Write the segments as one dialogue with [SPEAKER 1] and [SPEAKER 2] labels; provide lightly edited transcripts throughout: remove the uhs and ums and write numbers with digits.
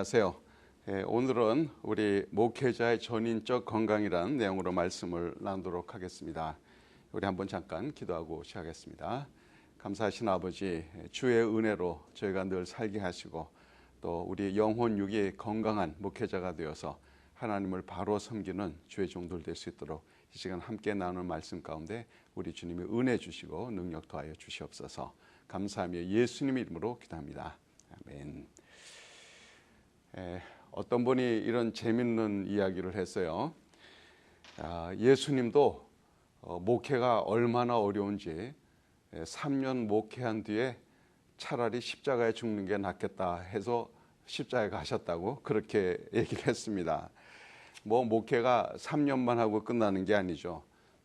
[SPEAKER 1] 안녕하세요. 오늘은 우리 목회자의 전인적 건강이라는 내용으로 말씀을 나누도록 하겠습니다. 우리 한번 잠깐 기도하고 시작하겠습니다. 감사하신 아버지, 주의 은혜로 저희가 늘 살게 하시고 또 우리 영혼 육이 건강한 목회자가 되어서 하나님을 바로 섬기는 주의 종들 될 수 있도록 이 시간 함께 나누는 말씀 가운데 우리 주님이 은혜 주시고 능력 더하여 주시옵소서. 감사하며 예수님 이름으로 기도합니다. 아멘. 어떤 분이 이런 재밌는 이야기를 했어요. 예수님도 목회가 얼마나 어려운지 3년 목회한 뒤에 차라리 십자가에 죽는 게 낫겠다 해서 십자가에 가셨다고 그렇게 얘기를 했습니다. 목회가 3년만 하고 끝나는 게 아니죠.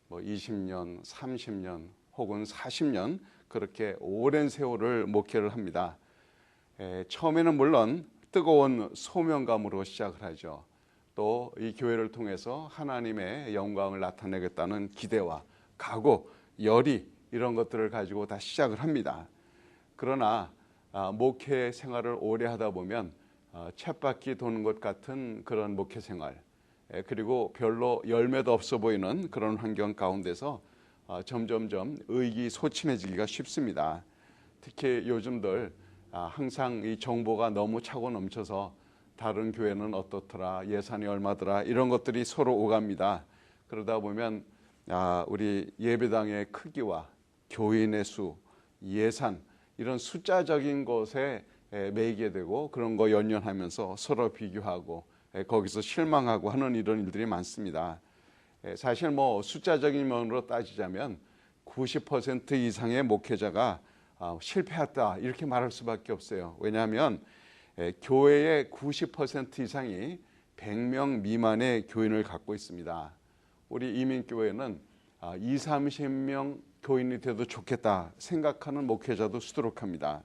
[SPEAKER 1] 20년, 30년 혹은 40년 그렇게 오랜 세월을 목회를 합니다. 처음에는 물론 뜨거운 소명감으로 시작을 하죠. 또 이 교회를 통해서 하나님의 영광을 나타내겠다는 기대와 각오, 열의 이런 것들을 가지고 다 시작을 합니다. 그러나 목회 생활을 오래 하다 보면 쳇바퀴 도는 것 같은 그런 목회 생활, 그리고 별로 열매도 없어 보이는 그런 환경 가운데서 점점점 의기소침해지기가 쉽습니다. 특히 요즘들 항상 이 정보가 너무 차고 넘쳐서 다른 교회는 어떻더라, 예산이 얼마더라 이런 것들이 서로 오갑니다. 그러다 보면 우리 예배당의 크기와 교인의 수, 예산 이런 숫자적인 것에 매이게 되고 그런 거 연연하면서 서로 비교하고 거기서 실망하고 하는 이런 일들이 많습니다. 사실 숫자적인 면으로 따지자면 90% 이상의 목회자가 실패했다 이렇게 말할 수밖에 없어요. 왜냐하면 교회의 90% 이상이 100명 미만의 교인을 갖고 있습니다. 우리 이민교회는 20-30명 교인이 돼도 좋겠다 생각하는 목회자도 수두룩합니다.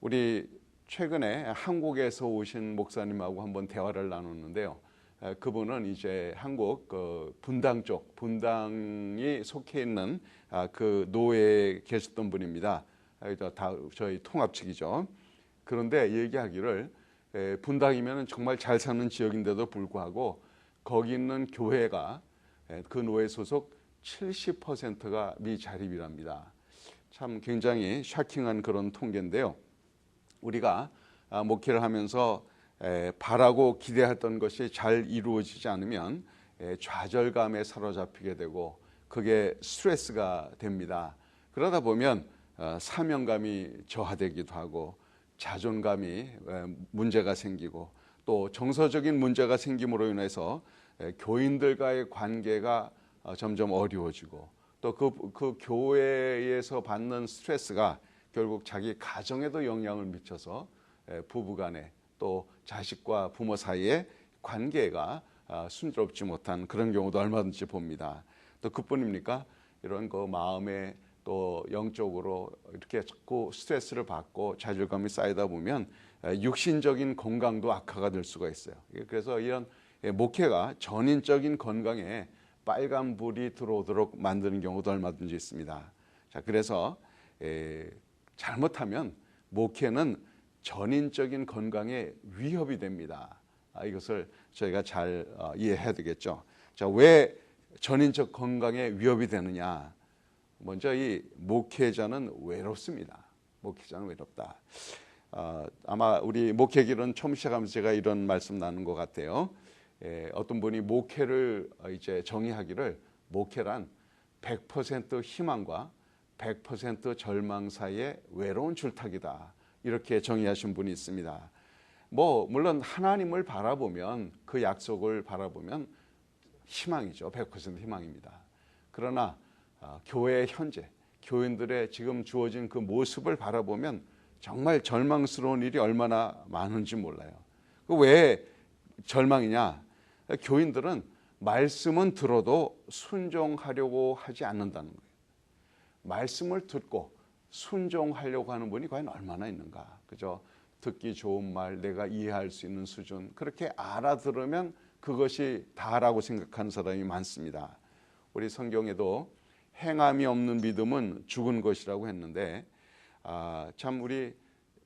[SPEAKER 1] 우리 최근에 한국에서 오신 목사님하고 한번 대화를 나눴는데요. 그분은 이제 한국 분당 쪽, 분당이 속해 있는 그 노회에 계셨던 분입니다. 다 저희 통합 측이죠. 그런데 얘기하기를 분당이면 정말 잘 사는 지역인데도 불구하고 거기 있는 교회가 그 노회 소속 70%가 미자립이랍니다. 참 굉장히 샤킹한 그런 통계인데요. 우리가 목회를 하면서 바라고 기대했던 것이 잘 이루어지지 않으면 좌절감에 사로잡히게 되고 그게 스트레스가 됩니다. 그러다 보면 사명감이 저하되기도 하고 자존감이 문제가 생기고 또 정서적인 문제가 생김으로 인해서 교인들과의 관계가 점점 어려워지고 또 그 교회에서 받는 스트레스가 결국 자기 가정에도 영향을 미쳐서 부부간에 또 자식과 부모 사이의 관계가 순조롭지 못한 그런 경우도 얼마든지 봅니다. 또 그뿐입니까? 이런 그 마음에 또 영적으로 이렇게 자꾸 스트레스를 받고 좌절감이 쌓이다 보면 육신적인 건강도 악화가 될 수가 있어요. 그래서 이런 목회가 전인적인 건강에 빨간불이 들어오도록 만드는 경우도 얼마든지 있습니다. 자, 그래서 잘못하면 목회는 전인적인 건강에 위협이 됩니다. 이것을 저희가 잘 이해해야 되겠죠. 자, 왜 전인적 건강에 위협이 되느냐? 먼저 이 목회자는 외롭습니다. 목회자는 외롭다. 아마 우리 목회기는 처음 시작하면서 제가 이런 말씀 나눈 것 같아요. 어떤 분이 목회를 이제 정의하기를 목회란 100% 희망과 100% 절망 사이의 외로운 줄타기다. 이렇게 정의하신 분이 있습니다. 물론 하나님을 바라보면 그 약속을 바라보면 희망이죠. 100% 희망입니다. 그러나 교회의 현재, 교인들의 지금 주어진 그 모습을 바라보면 정말 절망스러운 일이 얼마나 많은지 몰라요. 왜 절망이냐? 교인들은 말씀은 들어도 순종하려고 하지 않는다는 거예요. 말씀을 듣고 순종하려고 하는 분이 과연 얼마나 있는가? 그죠? 듣기 좋은 말, 내가 이해할 수 있는 수준, 그렇게 알아들으면 그것이 다라고 생각하는 사람이 많습니다. 우리 성경에도 행함이 없는 믿음은 죽은 것이라고 했는데 참 우리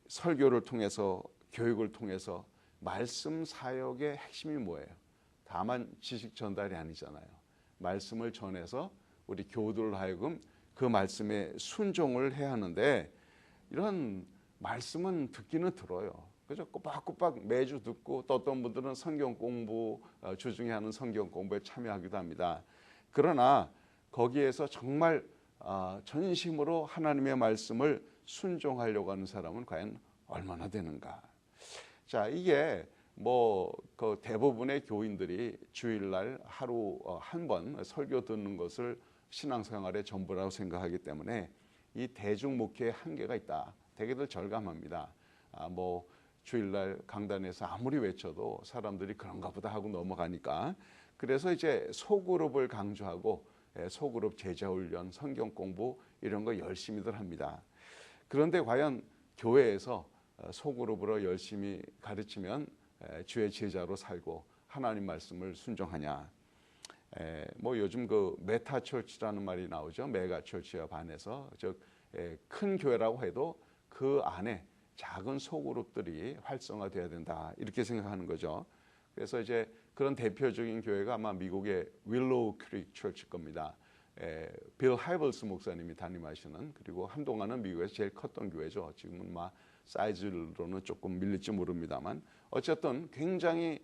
[SPEAKER 1] 설교를 통해서 교육을 통해서 말씀 사역의 핵심이 뭐예요? 다만 지식 전달이 아니잖아요. 말씀을 전해서 우리 교우들로 하여금 그 말씀에 순종을 해야 하는데, 이런 말씀은 듣기는 들어요. 그죠? 꼬박꼬박 매주 듣고, 또 어떤 분들은 성경 공부 주중에 하는 성경 공부에 참여하기도 합니다. 그러나 거기에서 정말 전심으로 하나님의 말씀을 순종하려고 하는 사람은 과연 얼마나 되는가? 자, 이게 그 대부분의 교인들이 주일날 하루 한 번 설교 듣는 것을 신앙생활의 전부라고 생각하기 때문에 이 대중 목회에 한계가 있다. 되게들 절감합니다. 주일날 강단에서 아무리 외쳐도 사람들이 그런가 보다 하고 넘어가니까, 그래서 이제 소그룹을 강조하고 소그룹 제자훈련, 성경 공부 이런 거 열심히들 합니다. 그런데 과연 교회에서 소그룹으로 열심히 가르치면 주의 제자로 살고 하나님 말씀을 순종하냐? 요즘 그 메타처치라는 말이 나오죠. 메가처치와 반해서, 즉 큰 교회라고 해도 그 안에 작은 소그룹들이 활성화돼야 된다, 이렇게 생각하는 거죠. 그래서 이제 그런 대표적인 교회가 아마 미국의 윌로우 크릭 처치 겁니다. 빌 하이벌스 목사님이 담임하시는, 그리고 한동안은 미국에서 제일 컸던 교회죠. 지금은 사이즈로는 조금 밀릴지 모릅니다만, 어쨌든 굉장히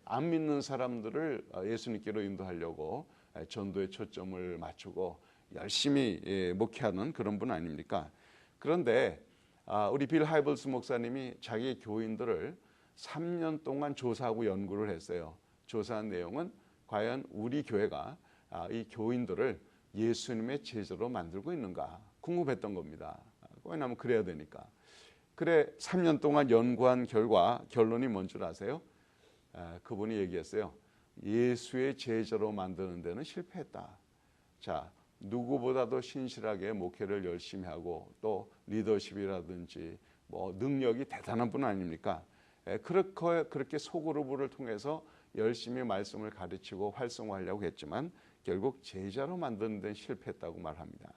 [SPEAKER 1] 안 믿는 사람들을 예수님께로 인도하려고 전도에 초점을 맞추고 열심히 목회하는 그런 분 아닙니까? 그런데 우리 빌 하이벌스 목사님이 자기 교인들을 3년 동안 조사하고 연구를 했어요. 조사한 내용은 과연 우리 교회가 이 교인들을 예수님의 제자로 만들고 있는가 궁금했던 겁니다. 왜냐하면 그래야 되니까. 그래 3년 동안 연구한 결과 결론이 뭔 줄 아세요? 그분이 얘기했어요. 예수의 제자로 만드는 데는 실패했다. 자, 누구보다도 신실하게 목회를 열심히 하고 또 리더십이라든지 능력이 대단한 분 아닙니까? 그렇게 소그룹을 통해서 열심히 말씀을 가르치고 활성화하려고 했지만 결국 제자로 만드는 데는 실패했다고 말합니다.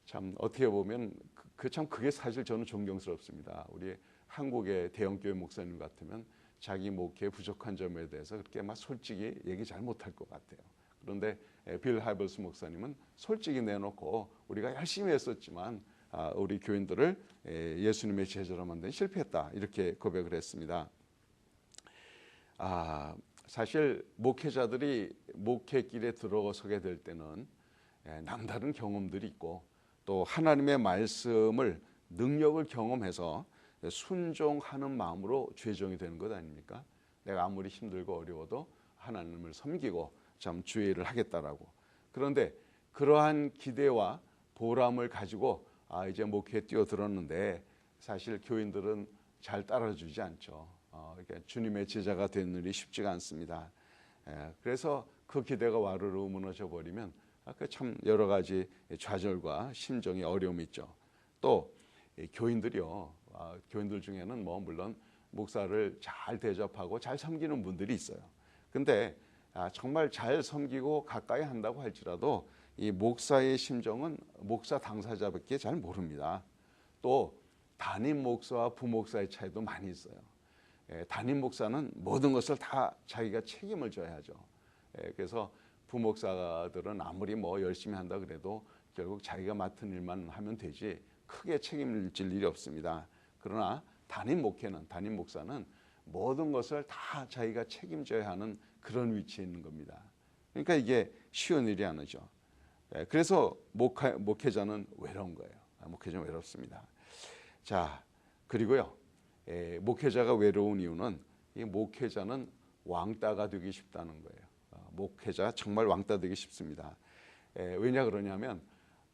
[SPEAKER 1] 참 어떻게 보면 그게 사실 저는 존경스럽습니다. 우리 한국의 대형교회 목사님 같으면 자기 목회에 부족한 점에 대해서 그렇게 솔직히 얘기 잘 못할 것 같아요. 그런데 빌 하이벌스 목사님은 솔직히 내놓고 우리가 열심히 했었지만 우리 교인들을 예수님의 제자로 만드는 실패했다, 이렇게 고백을 했습니다. 사실 목회자들이 목회길에 들어서게 될 때는 남다른 경험들이 있고 또 하나님의 말씀을 능력을 경험해서 순종하는 마음으로 죄종이 되는 것 아닙니까? 내가 아무리 힘들고 어려워도 하나님을 섬기고 참 주의 일을 하겠다라고. 그런데 그러한 기대와 보람을 가지고 이제 목회에 뛰어들었는데 사실 교인들은 잘 따라주지 않죠. 그러니까 주님의 제자가 되는 일이 쉽지가 않습니다. 그래서 그 기대가 와르르 무너져 버리면 참 여러 가지 좌절과 심정의 어려움이 있죠. 또 교인들이요, 교인들 중에는 물론 목사를 잘 대접하고 잘 섬기는 분들이 있어요. 근데 정말 잘 섬기고 가까이 한다고 할지라도 이 목사의 심정은 목사 당사자밖에 잘 모릅니다. 또 담임 목사와 부목사의 차이도 많이 있어요. 담임 목사는 모든 것을 다 자기가 책임을 져야 하죠. 그래서 부목사들은 아무리 열심히 한다 그래도 결국 자기가 맡은 일만 하면 되지 크게 책임을 질 일이 없습니다. 그러나 담임 목사는 모든 것을 다 자기가 책임져야 하는 그런 위치에 있는 겁니다. 그러니까 이게 쉬운 일이 아니죠. 그래서 목회자는 외로운 거예요. 목회자는 외롭습니다. 자, 그리고요, 목회자가 외로운 이유는 이 목회자는 왕따가 되기 쉽다는 거예요. 목회자 정말 왕따 되기 쉽습니다. 왜냐 그러냐면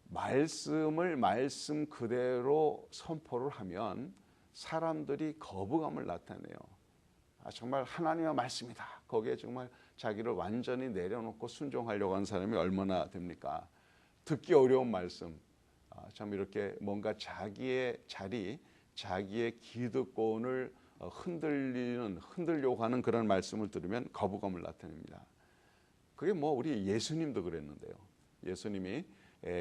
[SPEAKER 1] 말씀을 말씀 그대로 선포를 하면 사람들이 거부감을 나타내요. 정말 하나님의 말씀이다. 거기에 정말 자기를 완전히 내려놓고 순종하려고 하는 사람이 얼마나 됩니까? 듣기 어려운 말씀, 참 이렇게 뭔가 자기의 자리, 자기의 기득권을 흔들려고 하는 그런 말씀을 들으면 거부감을 나타냅니다. 그게 우리 예수님도 그랬는데요. 예수님이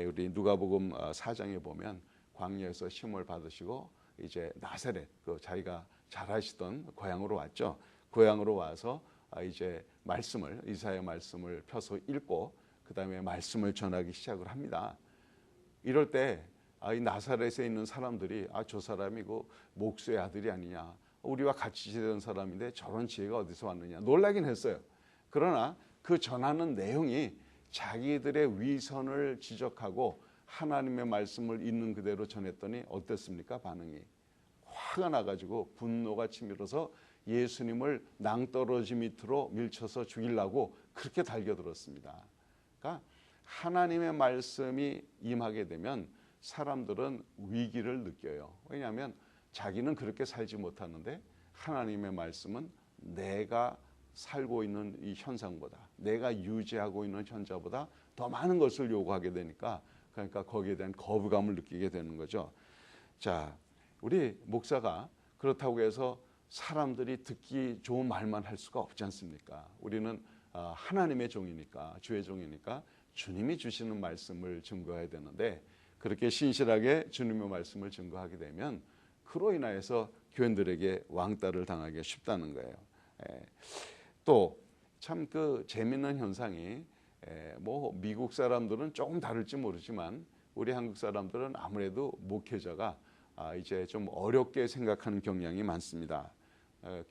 [SPEAKER 1] 우리 누가복음 4장에 보면 광야에서 시험을 받으시고 이제 나사렛, 그 자기가 잘하시던 고향으로 왔죠. 고향으로 와서 이제 말씀을, 이사야 말씀을 펴서 읽고 그 다음에 말씀을 전하기 시작을 합니다. 이럴 때 이 나사렛에 있는 사람들이 저 사람이 그 목수의 아들이 아니냐, 우리와 같이 지내던 사람인데 저런 지혜가 어디서 왔느냐 놀라긴 했어요. 그러나 그 전하는 내용이 자기들의 위선을 지적하고 하나님의 말씀을 있는 그대로 전했더니 어땠습니까? 반응이 화가 나가지고 분노가 치밀어서 예수님을 낭떠러지 밑으로 밀쳐서 죽이려고 그렇게 달겨들었습니다. 그러니까 하나님의 말씀이 임하게 되면 사람들은 위기를 느껴요. 왜냐하면 자기는 그렇게 살지 못하는데 하나님의 말씀은 내가 살고 있는 이 현상보다, 내가 유지하고 있는 현자보다 더 많은 것을 요구하게 되니까, 그러니까 거기에 대한 거부감을 느끼게 되는 거죠. 자, 우리 목사가 그렇다고 해서 사람들이 듣기 좋은 말만 할 수가 없지 않습니까? 우리는 하나님의 종이니까, 주의 종이니까 주님이 주시는 말씀을 증거해야 되는데, 그렇게 신실하게 주님의 말씀을 증거하게 되면 그로 인하여서 교인들에게 왕따를 당하기 쉽다는 거예요. 또 참 그 재밌는 현상이, 뭐 미국 사람들은 조금 다를지 모르지만 우리 한국 사람들은 아무래도 목회자가 이제 좀 어렵게 생각하는 경향이 많습니다.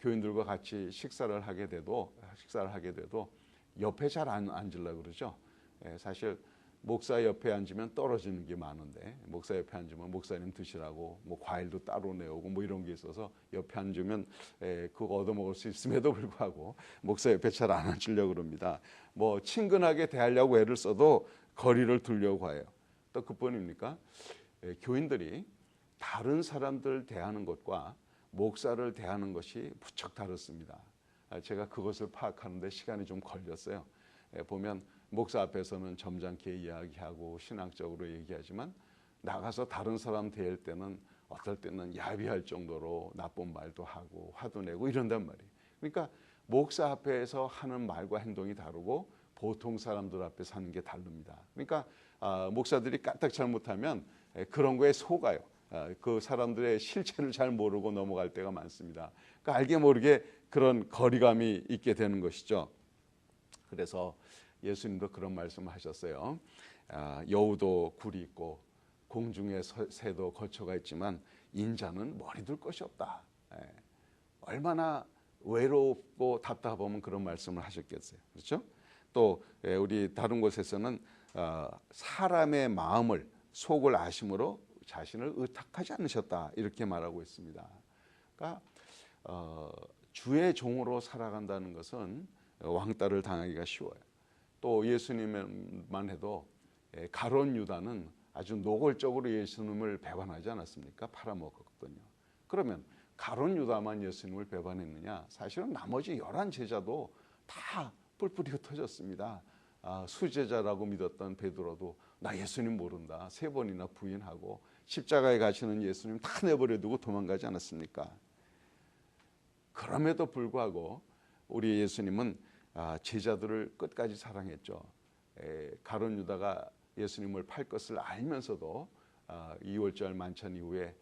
[SPEAKER 1] 교인들과 같이 식사를 하게 돼도 옆에 잘 안 앉으려고 그러죠. 사실 목사 옆에 앉으면 떨어지는 게 많은데, 목사 옆에 앉으면 목사님 드시라고 뭐 과일도 따로 내오고 뭐 이런 게 있어서 옆에 앉으면 그거 얻어먹을 수 있음에도 불구하고 목사 옆에 잘 안 앉으려고 그럽니다. 뭐 친근하게 대하려고 애를 써도 거리를 두려고 해요. 또 그뿐입니까? 교인들이 다른 사람들 대하는 것과 목사를 대하는 것이 무척 다릅니다. 제가 그것을 파악하는 데 시간이 좀 걸렸어요. 보면 목사 앞에서는 점잖게 이야기하고 신앙적으로 얘기하지만 나가서 다른 사람 대할 때는 어떨 때는 야비할 정도로 나쁜 말도 하고 화도 내고 이런단 말이에요. 그러니까 목사 앞에서 하는 말과 행동이 다르고 보통 사람들 앞에서 하는 게 다릅니다. 그러니까 목사들이 까딱 잘못하면 그런 거에 속아요. 그 사람들의 실체를 잘 모르고 넘어갈 때가 많습니다. 그러니까 알게 모르게 그런 거리감이 있게 되는 것이죠. 그래서 예수님도 그런 말씀을 하셨어요. 여우도 굴이 있고 공중에 새도 거처가 있지만 인자는 머리 둘 것이 없다. 얼마나 외롭고 답답하면 그런 말씀을 하셨겠어요. 그렇죠? 또 우리 다른 곳에서는 사람의 마음을, 속을 아심으로 자신을 의탁하지 않으셨다, 이렇게 말하고 있습니다. 그러니까 주의 종으로 살아간다는 것은 왕따를 당하기가 쉬워요. 또 예수님만 해도 가룟 유다는 아주 노골적으로 예수님을 배반하지 않았습니까? 팔아먹었거든요. 그러면 가룟 유다만 예수님을 배반했느냐? 사실은 나머지 11 제자도 다 뿔뿔이 흩어졌습니다. 수제자라고 믿었던 베드로도 나 예수님 모른다 3번이나 부인하고 십자가에 가시는 예수님 다 내버려 두고 도망가지 않았습니까? 그럼에도 불구하고 우리 예수님은 제자들을 끝까지 사랑했죠. 가룟 유다가 예수님을 팔 것을 알면서도 2월절 만찬 이후에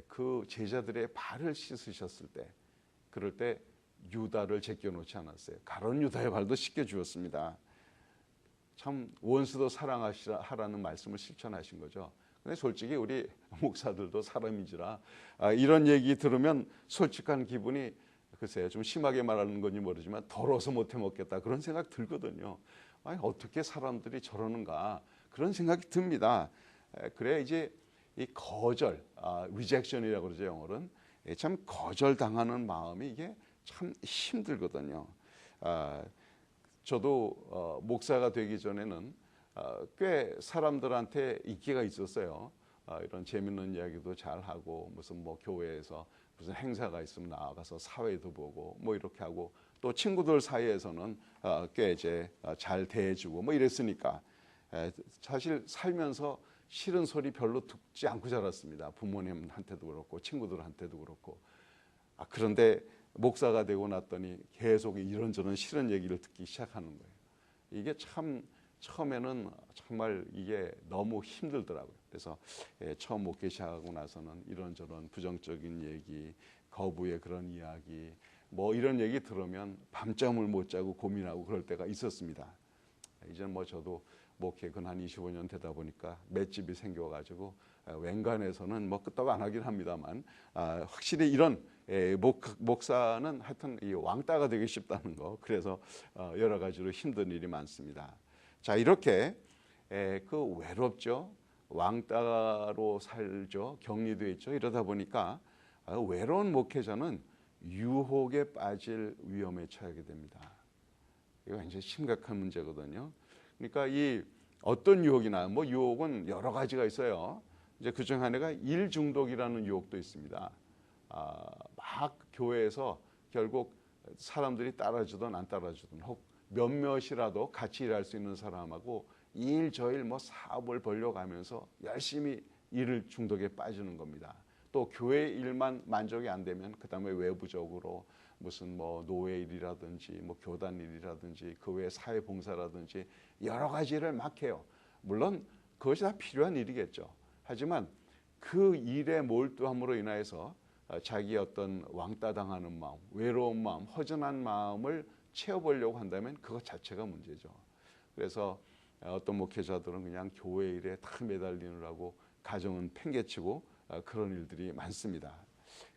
[SPEAKER 1] 그 제자들의 발을 씻으셨을 때, 그럴 때 유다를 제껴놓지 않았어요. 가룟 유다의 발도 씻겨 주었습니다. 참 원수도 사랑하라는 말씀을 실천하신 거죠. 근데 솔직히 우리 목사들도 사람인지라 이런 얘기 들으면 솔직한 기분이 글쎄요, 좀 심하게 말하는 건지 모르지만 더러워서 못해 먹겠다 그런 생각 들거든요. 아니, 어떻게 사람들이 저러는가 그런 생각이 듭니다. 그래 이제 이 거절, rejection이라고 그러죠 영어로는. 참 거절당하는 마음이 이게 참 힘들거든요. 저도 목사가 되기 전에는 꽤 사람들한테 인기가 있었어요. 이런 재밌는 이야기도 잘 하고 무슨 뭐 교회에서 무슨 행사가 있으면 나가서 사회도 보고 뭐 이렇게 하고 또 친구들 사이에서는 꽤 이제 잘 대해주고 뭐 이랬으니까 사실 살면서 싫은 소리 별로 듣지 않고 자랐습니다. 부모님한테도 그렇고 친구들한테도 그렇고. 그런데 목사가 되고 났더니 계속 이런저런 싫은 얘기를 듣기 시작하는 거예요. 이게 참 처음에는 정말 이게 너무 힘들더라고요. 그래서 처음 목회 시작하고 나서는 이런저런 부정적인 얘기, 거부의 그런 이야기, 뭐 이런 얘기 들으면 밤잠을 못 자고 고민하고 그럴 때가 있었습니다. 이제는 뭐 저도 목회 근 한 25년 되다 보니까 맷집이 생겨가지고 웬간해서는 뭐 끄떡 안 하긴 합니다만 확실히 이런 목사는 하여튼 이 왕따가 되기 쉽다는 거, 그래서 여러 가지로 힘든 일이 많습니다. 자, 이렇게 그 외롭죠, 왕따로 살죠, 격리되어 있죠. 이러다 보니까 외로운 목회자는 유혹에 빠질 위험에 처하게 됩니다. 이거 굉장히 심각한 문제거든요. 그러니까 이 어떤 유혹이나 뭐 유혹은 여러 가지가 있어요. 이제 그중 하나가 일 중독이라는 유혹도 있습니다. 막 교회에서 결국 사람들이 따라주든 안 따라주든 혹 몇몇이라도 같이 일할 수 있는 사람하고 일 저일 뭐 사업을 벌려가면서 열심히 일 중독에 빠지는 겁니다. 또 교회 일만 만족이 안 되면 그 다음에 외부적으로 무슨 뭐 노예 일이라든지 뭐 교단 일이라든지 그 외 사회 봉사라든지 여러 가지 일을 막 해요. 물론 그것이 다 필요한 일이겠죠. 하지만 그 일에 몰두함으로 인하여서 자기의 어떤 왕따 당하는 마음, 외로운 마음, 허전한 마음을 채워보려고 한다면 그것 자체가 문제죠. 그래서 어떤 목회자들은 그냥 교회 일에 다 매달리느라고 가정은 팽개치고 그런 일들이 많습니다.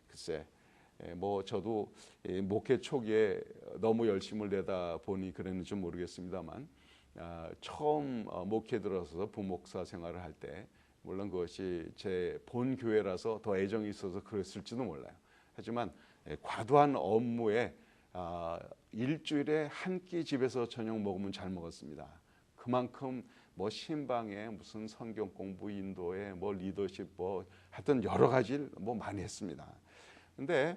[SPEAKER 1] 글쎄, 뭐 저도 목회 초기에 너무 열심을 내다 보니 그랬는지 모르겠습니다만 처음 목회 들어서서 부목사 생활을 할 때 물론 그것이 제 본 교회라서 더 애정이 있어서 그랬을지도 몰라요. 하지만 과도한 업무에 일주일에 한 끼 집에서 저녁 먹으면 잘 먹었습니다. 그만큼 뭐 신방에 무슨 성경 공부 인도에 뭐 리더십 뭐 하여튼 여러 가지 뭐 많이 했습니다. 근데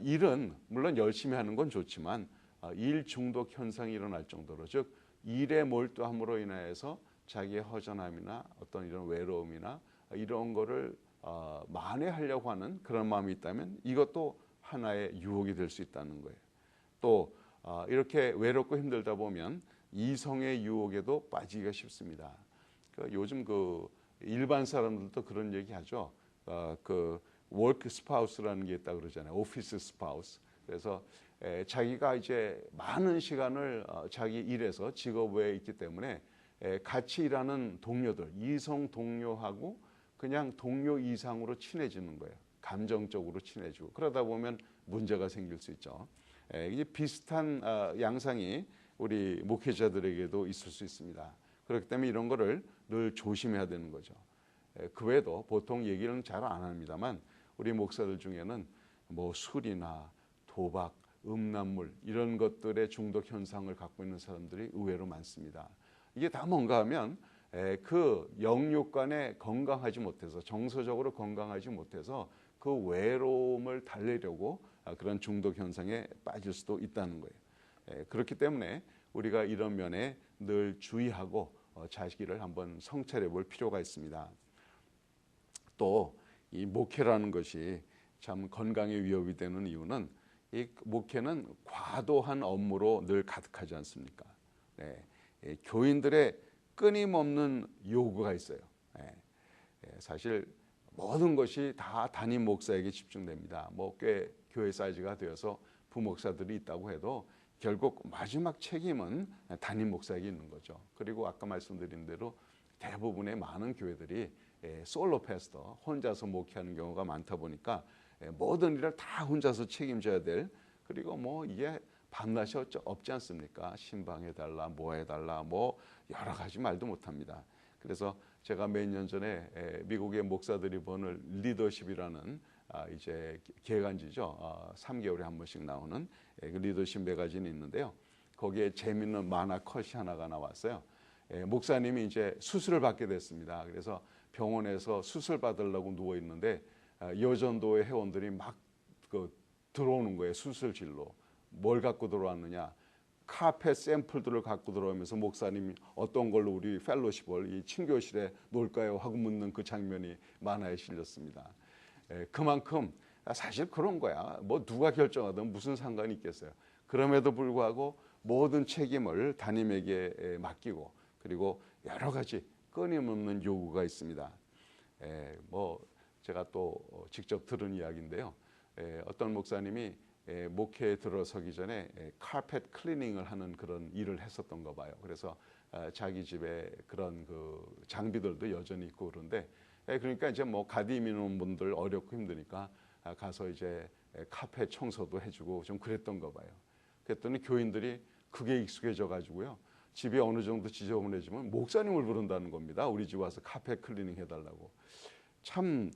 [SPEAKER 1] 일은 물론 열심히 하는 건 좋지만 일 중독 현상이 일어날 정도로, 즉 일에 몰두함으로 인해서 자기의 허전함이나 어떤 이런 외로움이나 이런 거를 만회하려고 하는 그런 마음이 있다면 이것도 하나의 유혹이 될 수 있다는 거예요. 또 이렇게 외롭고 힘들다 보면 이성의 유혹에도 빠지기가 쉽습니다. 요즘 그 일반 사람들도 그런 얘기하죠. 그 워크 스파우스라는 게 있다 그러잖아요. 오피스 스파우스. 그래서 자기가 이제 많은 시간을 자기 일에서 직업 외에 있기 때문에 같이 일하는 동료들, 이성 동료하고 그냥 동료 이상으로 친해지는 거예요. 감정적으로 친해지고 그러다 보면 문제가 생길 수 있죠. 이게 비슷한 양상이 우리 목회자들에게도 있을 수 있습니다. 그렇기 때문에 이런 거를 늘 조심해야 되는 거죠. 그 외에도 보통 얘기는 잘 안 합니다만 우리 목사들 중에는 뭐 술이나 도박, 음란물 이런 것들의 중독 현상을 갖고 있는 사람들이 의외로 많습니다. 이게 다 뭔가 하면 그 영육간에 건강하지 못해서, 정서적으로 건강하지 못해서 그 외로움을 달래려고 그런 중독 현상에 빠질 수도 있다는 거예요. 그렇기 때문에 우리가 이런 면에 늘 주의하고 자기를 한번 성찰해 볼 필요가 있습니다. 또 이 목회라는 것이 참 건강에 위협이 되는 이유는 이 목회는 과도한 업무로 늘 가득하지 않습니까? 교인들의 끊임없는 요구가 있어요. 사실 모든 것이 다 담임 목사에게 집중됩니다. 뭐 꽤 교회 사이즈가 되어서 부목사들이 있다고 해도 결국 마지막 책임은 담임 목사에게 있는 거죠. 그리고 아까 말씀드린 대로 대부분의 많은 교회들이 솔로 패스터, 혼자서 목회하는 경우가 많다 보니까 모든 일을 다 혼자서 책임져야 될, 그리고 뭐 이게 밤낮이 없지 않습니까? 신방해달라, 뭐 해달라, 뭐 여러 가지 말도 못합니다. 그래서 제가 몇 년 전에 미국의 목사들이 보는 리더십이라는 이제 개간지죠. 3개월에 한 번씩 나오는 그 리더십 매거진이 있는데요. 거기에 재밌는 만화 컷이 하나가 나왔어요. 목사님이 이제 수술을 받게 됐습니다. 그래서 병원에서 수술 받으려고 누워 있는데 여전도의 회원들이 막 들어오는 거예요. 수술실로. 뭘 갖고 들어왔느냐? 카펫 샘플들을 갖고 들어오면서 목사님이 어떤 걸로 우리 펠로십을 이 친교실에 놓을까요? 하고 묻는 그 장면이 만화에 실렸습니다. 그만큼 사실 그런 거야. 뭐 누가 결정하든 무슨 상관이 있겠어요. 그럼에도 불구하고 모든 책임을 담임에게 맡기고 그리고 여러 가지 끊임없는 요구가 있습니다. 뭐 제가 또 직접 들은 이야기인데요. 어떤 목사님이 목회에 들어서기 전에 카펫 클리닝을 하는 그런 일을 했었던가 봐요. 그래서 자기 집에 그런 그 장비들도 여전히 있고 그런데 그러니까 이제 뭐 가디 미는 분들 어렵고 힘드니까 가서 이제 카펫 청소도 해주고 좀 그랬던가 봐요. 그랬더니 교인들이 그게 익숙해져 가지고요. 집이 어느 정도 지저분해지면 목사님을 부른다는 겁니다. 우리 집 와서 카펫 클리닝 해달라고. 참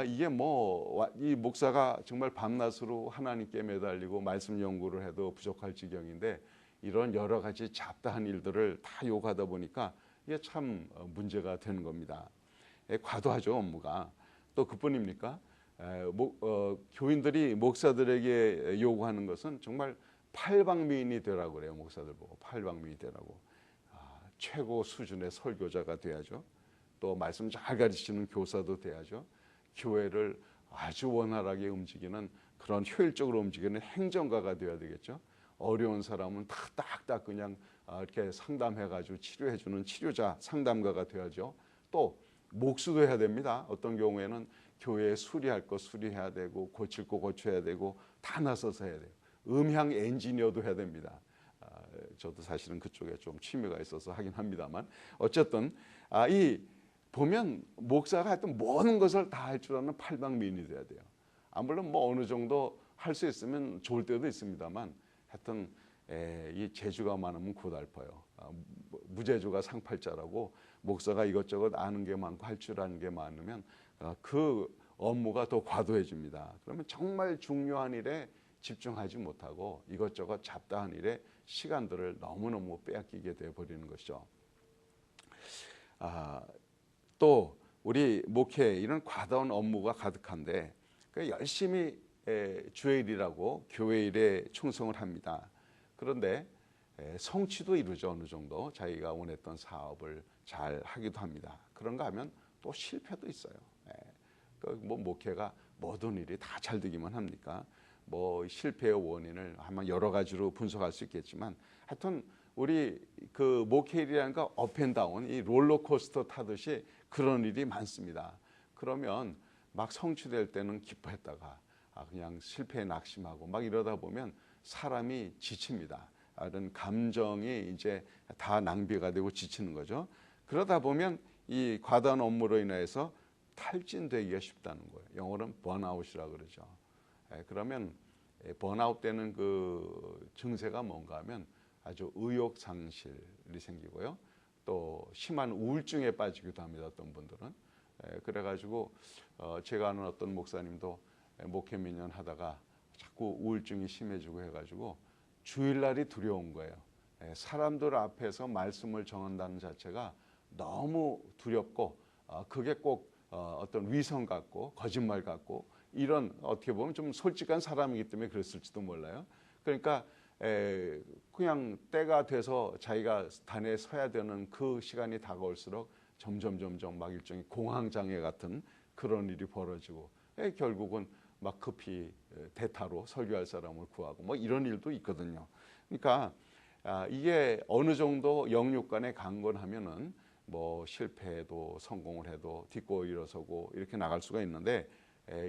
[SPEAKER 1] 이게 뭐 이 목사가 정말 밤낮으로 하나님께 매달리고 말씀 연구를 해도 부족할 지경인데 이런 여러 가지 잡다한 일들을 다 요구하다 보니까 이게 참 문제가 되는 겁니다. 과도하죠, 업무가. 또 그뿐입니까? 교인들이 목사들에게 요구하는 것은 정말 팔방미인이 되라고 그래요. 목사들 보고 팔방미인이 되라고. 최고 수준의 설교자가 돼야죠. 또 말씀 잘 가르치는 교사도 돼야죠. 교회를 아주 원활하게 움직이는 그런 효율적으로 움직이는 행정가가 되어야 되겠죠. 어려운 사람은 딱딱 그냥 이렇게 상담해가지고 치료해주는 치료자, 상담가가 돼야죠. 또 목수도 해야 됩니다. 어떤 경우에는 교회에 수리할 거 수리해야 되고 고칠 거 고쳐야 되고 다 나서서 해야 돼요. 음향 엔지니어도 해야 됩니다. 저도 사실은 그쪽에 좀 취미가 있어서 하긴 합니다만 어쨌든 이 보면 목사가 하여튼 모든 것을 다 할 줄 아는 팔방미인이 돼야 돼요. 물론 뭐 어느 정도 할 수 있으면 좋을 때도 있습니다만 하여튼 이 재주가 많으면 고달퍼요. 무재주가 상팔자라고 목사가 이것저것 아는 게 많고 할 줄 아는 게 많으면 그 업무가 더 과도해집니다. 그러면 정말 중요한 일에 집중하지 못하고 이것저것 잡다한 일에 시간들을 너무너무 빼앗기게 되어버리는 것이죠. 또 우리 목회 이런 과다한 업무가 가득한데 열심히 주의 일이라고 교회 일에 충성을 합니다. 그런데 성취도 이루죠. 어느 정도 자기가 원했던 사업을 잘 하기도 합니다. 그런가 하면 또 실패도 있어요. 뭐 목회가 모든 일이 다 잘 되기만 합니까? 뭐 실패의 원인을 아마 여러 가지로 분석할 수 있겠지만 하여튼 우리 그 목회일이라는 거 업앤다운 이 롤러코스터 타듯이 그런 일이 많습니다. 그러면 막 성취될 때는 기뻐했다가 그냥 실패에 낙심하고 막 이러다 보면 사람이 지칩니다. 이런 감정이 이제 다 낭비가 되고 지치는 거죠. 그러다 보면 이 과다한 업무로 인해서 탈진되기가 쉽다는 거예요. 영어로는 번아웃이라고 그러죠. 그러면 번아웃 되는 그 증세가 뭔가 하면 아주 의욕 상실이 생기고요. 또 심한 우울증에 빠지기도 합니다. 어떤 분들은. 그래가지고 제가 아는 어떤 목사님도 목회 몇 년 하다가 자꾸 우울증이 심해지고 해가지고 주일날이 두려운 거예요. 사람들 앞에서 말씀을 전한다는 자체가 너무 두렵고 그게 꼭 어떤 위선 같고 거짓말 같고 이런 어떻게 보면 좀 솔직한 사람이기 때문에 그랬을지도 몰라요. 그러니까 그냥 때가 돼서 자기가 단에 서야 되는 그 시간이 다가올수록 점점 막 일종의 공황장애 같은 그런 일이 벌어지고 결국은 막 급히 대타로 설교할 사람을 구하고 뭐 이런 일도 있거든요. 그러니까 이게 어느 정도 영육간에 강건하면은 뭐 실패해도 성공을 해도 딛고 일어서고 이렇게 나갈 수가 있는데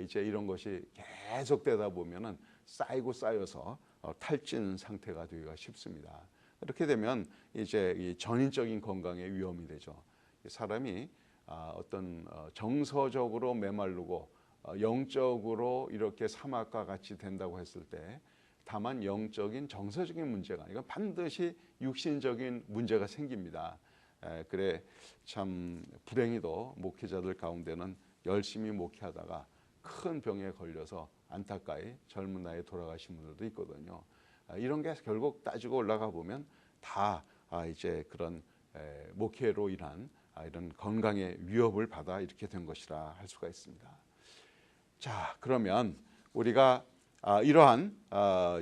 [SPEAKER 1] 이제 이런 것이 계속되다 보면은 쌓여서 탈진 상태가 되기가 쉽습니다. 이렇게 되면 이제 이 전인적인 건강에 위험이 되죠. 사람이 어떤 정서적으로 메마르고 영적으로 이렇게 사막과 같이 된다고 했을 때 다만 영적인 정서적인 문제가 아니고 반드시 육신적인 문제가 생깁니다. 그래 참 불행히도 목회자들 가운데는 열심히 목회하다가 큰 병에 걸려서 안타까이 젊은 나이에 돌아가신 분들도 있거든요. 이런 게 결국 따지고 올라가 보면 다 이제 그런 목회로 인한 이런 건강의 위협을 받아 이렇게 된 것이라 할 수가 있습니다. 자, 그러면 우리가 이러한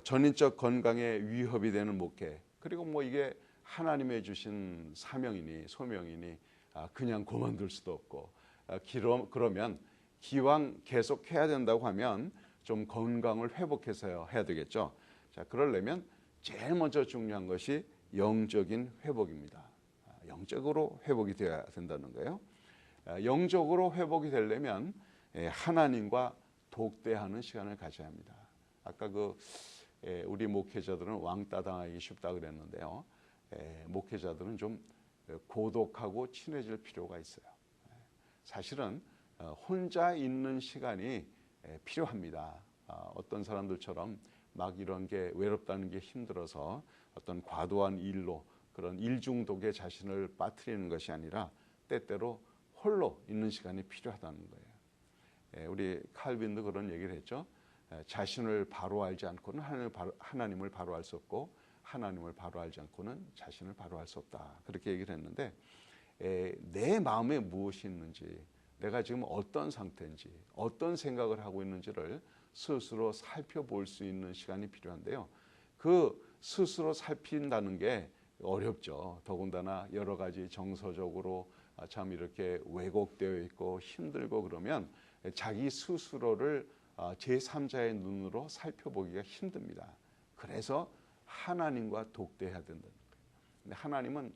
[SPEAKER 1] 전인적 건강에 위협이 되는 목회, 그리고 뭐 이게 하나님의 주신 사명이니 소명이니 그냥 그만둘 수도 없고 그러면 기왕 계속 해야 된다고 하면 좀 건강을 회복해서 해야 되겠죠. 자, 그러려면 제일 먼저 중요한 것이 영적인 회복입니다. 영적으로 회복이 되어야 된다는 거예요. 영적으로 회복이 되려면 하나님과 독대하는 시간을 가져야 합니다. 아까 우리 목회자들은 왕따 당하기 쉽다 그랬는데요. 목회자들은 좀 고독하고 친해질 필요가 있어요. 사실은 혼자 있는 시간이 필요합니다. 어떤 사람들처럼 막 이런 게 외롭다는 게 힘들어서 어떤 과도한 일로 그런 일 중독에 자신을 빠뜨리는 것이 아니라 때때로 홀로 있는 시간이 필요하다는 거예요. 우리 칼빈도 그런 얘기를 했죠. 자신을 바로 알지 않고는 하나님을 바로 알 수 없고 하나님을 바로 알지 않고는 자신을 바로 알 수 없다. 그렇게 얘기를 했는데 내 마음에 무엇이 있는지 내가 지금 어떤 상태인지 어떤 생각을 하고 있는지를 스스로 살펴볼 수 있는 시간이 필요한데요. 그 스스로 살핀다는 게 어렵죠. 더군다나 여러 가지 정서적으로 참 이렇게 왜곡되어 있고 힘들고 그러면 자기 스스로를 제3자의 눈으로 살펴보기가 힘듭니다. 그래서 하나님과 독대해야 된다는 거예요. 근데 하나님은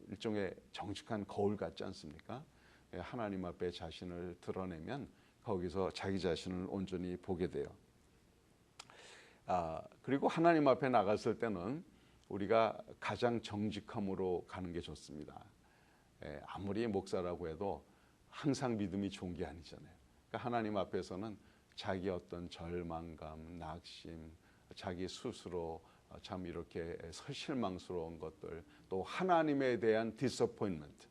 [SPEAKER 1] 일종의 정직한 거울 같지 않습니까? 하나님 앞에 자신을 드러내면 거기서 자기 자신을 온전히 보게 돼요. 그리고 하나님 앞에 나갔을 때는 우리가 가장 정직함으로 가는 게 좋습니다. 아무리 목사라고 해도 항상 믿음이 좋은 게 아니잖아요. 그러니까 하나님 앞에서는 자기 어떤 절망감, 낙심, 자기 스스로 참 이렇게 실망스러운 것들, 또 하나님에 대한 disappointment,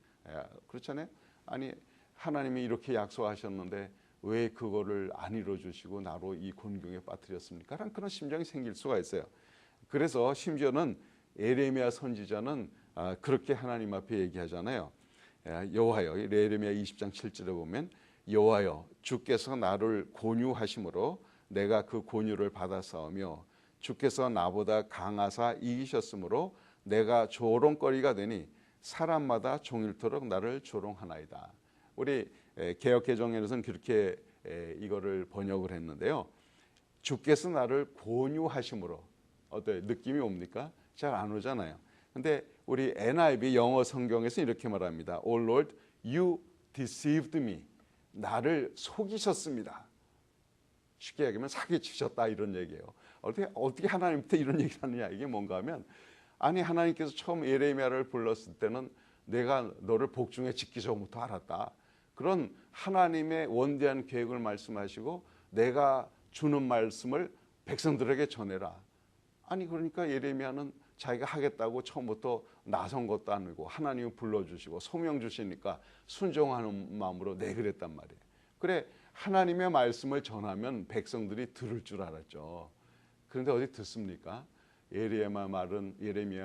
[SPEAKER 1] 그렇잖아요. 아니 하나님이 이렇게 약속하셨는데 왜 그거를 안 이루어주시고 나로 이 곤경에 빠뜨렸습니까? 라는 그런 심정이 생길 수가 있어요. 그래서 심지어는 예레미야 선지자는 그렇게 하나님 앞에 얘기하잖아요. 여호와여, 예레미야 20장 7절에 보면 여호와여 주께서 나를 권유하심으로 내가 그 권유를 받아 싸우며 주께서 나보다 강하사 이기셨으므로 내가 조롱거리가 되니 사람마다 종일토록 나를 조롱하나이다. 우리 개역개정에서는 그렇게 이거를 번역을 했는데요. 주께서 나를 권유하심으로 어때요? 느낌이 옵니까? 잘 안 오잖아요. 근데 우리 NIV 영어 성경에서 이렇게 말합니다. Oh Lord, you deceived me. 나를 속이셨습니다. 쉽게 얘기하면 사기치셨다 이런 얘기예요. 어떻게 하나님한테 이런 얘기를 하느냐. 이게 뭔가 하면 아니 하나님께서 처음 예레미야를 불렀을 때는 내가 너를 복중에 짓기 전부터 알았다. 그런 하나님의 원대한 계획을 말씀하시고 내가 주는 말씀을 백성들에게 전해라. 아니 그러니까 예레미야는 자기가 하겠다고 처음부터 나선 것도 아니고 하나님이 불러주시고 소명 주시니까 순종하는 마음으로 네 그랬단 말이에요. 그래 하나님의 말씀을 전하면 백성들이 들을 줄 알았죠. 그런데 어디 듣습니까? 예레미야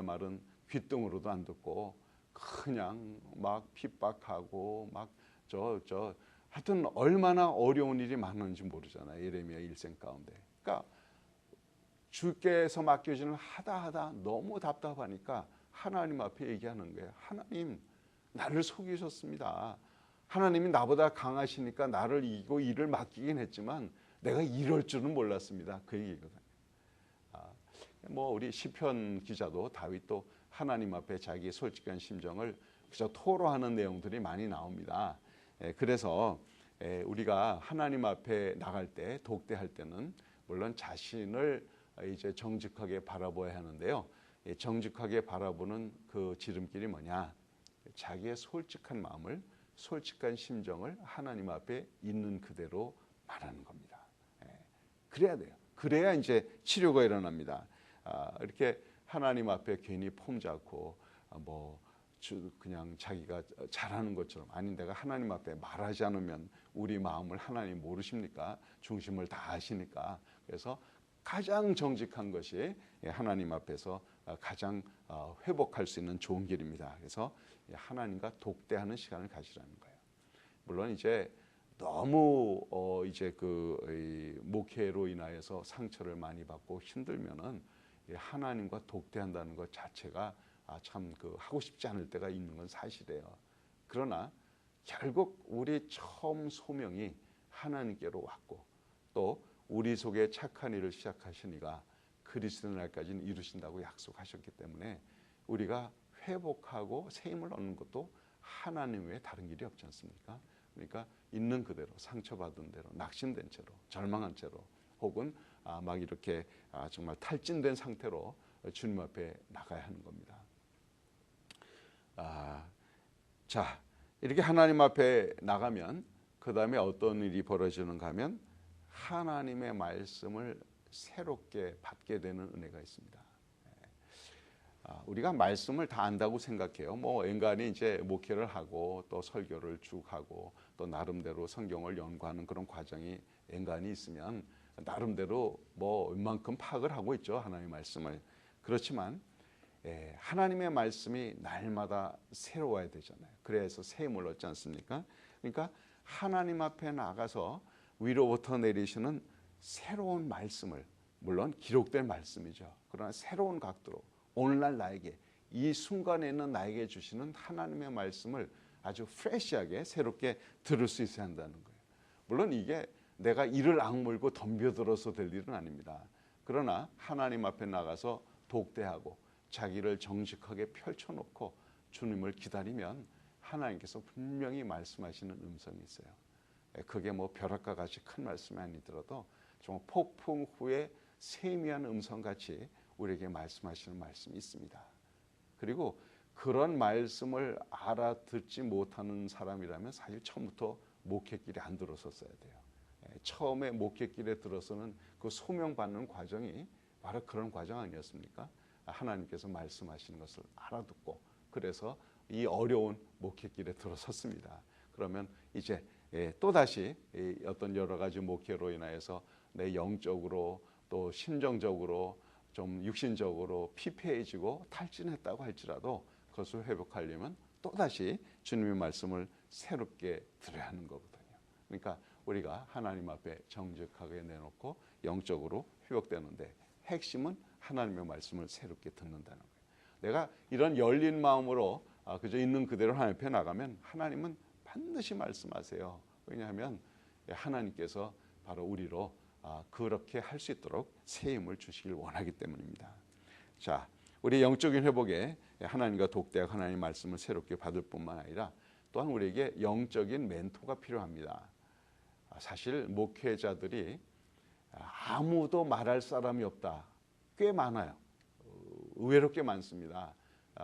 [SPEAKER 1] 말은 귓등으로도 안 듣고 그냥 막 핍박하고 막 하여튼 얼마나 어려운 일이 많은지 모르잖아요. 예레미야 일생 가운데. 그러니까 주께서 맡겨지는 하다 너무 답답하니까 하나님 앞에 얘기하는 거예요. 하나님 나를 속이셨습니다. 하나님이 나보다 강하시니까 나를 이기고 일을 맡기긴 했지만 내가 이럴 줄은 몰랐습니다. 그 얘기거든요. 우리 시편 기자도 다윗도 하나님 앞에 자기의 솔직한 심정을 그저 토로하는 내용들이 많이 나옵니다. 그래서 우리가 하나님 앞에 나갈 때 독대할 때는 물론 자신을 이제 정직하게 바라봐야 하는데요. 정직하게 바라보는 그 지름길이 뭐냐? 자기의 솔직한 마음을, 솔직한 심정을 하나님 앞에 있는 그대로 말하는 겁니다. 그래야 돼요. 그래야 이제 치료가 일어납니다. 이렇게 하나님 앞에 괜히 폼 잡고 그냥 자기가 잘하는 것처럼 아니 내가 하나님 앞에 말하지 않으면 우리 마음을 하나님 모르십니까? 중심을 다 아시니까. 그래서 가장 정직한 것이 하나님 앞에서 가장 회복할 수 있는 좋은 길입니다. 그래서 하나님과 독대하는 시간을 가지라는 거예요. 물론 이제 너무 이제 그 목회로 인하여서 상처를 많이 받고 힘들면은 하나님과 독대한다는 것 자체가 참 하고 싶지 않을 때가 있는 건 사실이에요. 그러나 결국 우리 처음 소명이 하나님께로 왔고 또 우리 속에 착한 일을 시작하시니가 그리스도 날까지는 이루신다고 약속하셨기 때문에 우리가 회복하고 새 힘을 얻는 것도 하나님 외에 다른 길이 없지 않습니까? 그러니까 있는 그대로 상처받은 대로 낙심된 채로 절망한 채로 혹은 막 이렇게 정말 탈진된 상태로 주님 앞에 나가야 하는 겁니다. 자, 이렇게 하나님 앞에 나가면 그 다음에 어떤 일이 벌어지는가 하면 하나님의 말씀을 새롭게 받게 되는 은혜가 있습니다. 우리가 말씀을 다 안다고 생각해요. 뭐 인간이 이제 목회를 하고 또 설교를 쭉 하고 또 나름대로 성경을 연구하는 그런 과정이 인간이 있으면 나름대로 뭐 웬만큼 파악을 하고 있죠. 하나님의 말씀을. 그렇지만 하나님의 말씀이 날마다 새로워야 되잖아요. 그래서 새 힘을 얻지 않습니까? 그러니까 하나님 앞에 나가서 위로부터 내리시는 새로운 말씀을, 물론 기록된 말씀이죠. 그러나 새로운 각도로 오늘날 나에게 이 순간에 있는 나에게 주시는 하나님의 말씀을 아주 프레시하게 새롭게 들을 수 있어야 한다는 거예요. 물론 이게 내가 이를 악물고 덤벼들어서 될 일은 아닙니다. 그러나 하나님 앞에 나가서 독대하고 자기를 정직하게 펼쳐놓고 주님을 기다리면 하나님께서 분명히 말씀하시는 음성이 있어요. 그게 뭐 벼락과 같이 큰 말씀이 아니더라도 정말 폭풍 후에 세미한 음성같이 우리에게 말씀하시는 말씀이 있습니다. 그리고 그런 말씀을 알아듣지 못하는 사람이라면 사실 처음부터 목회길에 안 들어섰어야 돼요. 처음에 목회길에 들어서는 그 소명받는 과정이 바로 그런 과정 아니었습니까? 하나님께서 말씀하시는 것을 알아듣고 그래서 이 어려운 목회길에 들어섰습니다. 그러면 이제 또다시 어떤 여러 가지 목회로 인하여서 내 영적으로 또 심정적으로 좀 육신적으로 피폐해지고 탈진했다고 할지라도 그것을 회복하려면 또다시 주님의 말씀을 새롭게 들어야 하는 거거든요. 그러니까 우리가 하나님 앞에 정직하게 내놓고 영적으로 회복되는데 핵심은 하나님의 말씀을 새롭게 듣는다는 거예요. 내가 이런 열린 마음으로 그저 있는 그대로 하나님 앞에 나가면 하나님은 반드시 말씀하세요. 왜냐하면 하나님께서 바로 우리로 그렇게 할 수 있도록 새 힘을 주시길 원하기 때문입니다. 자, 우리 영적인 회복에 하나님과 독대하고 하나님의 말씀을 새롭게 받을 뿐만 아니라 또한 우리에게 영적인 멘토가 필요합니다. 사실 목회자들이 아무도 말할 사람이 없다. 꽤 많아요. 의외로 꽤 많습니다.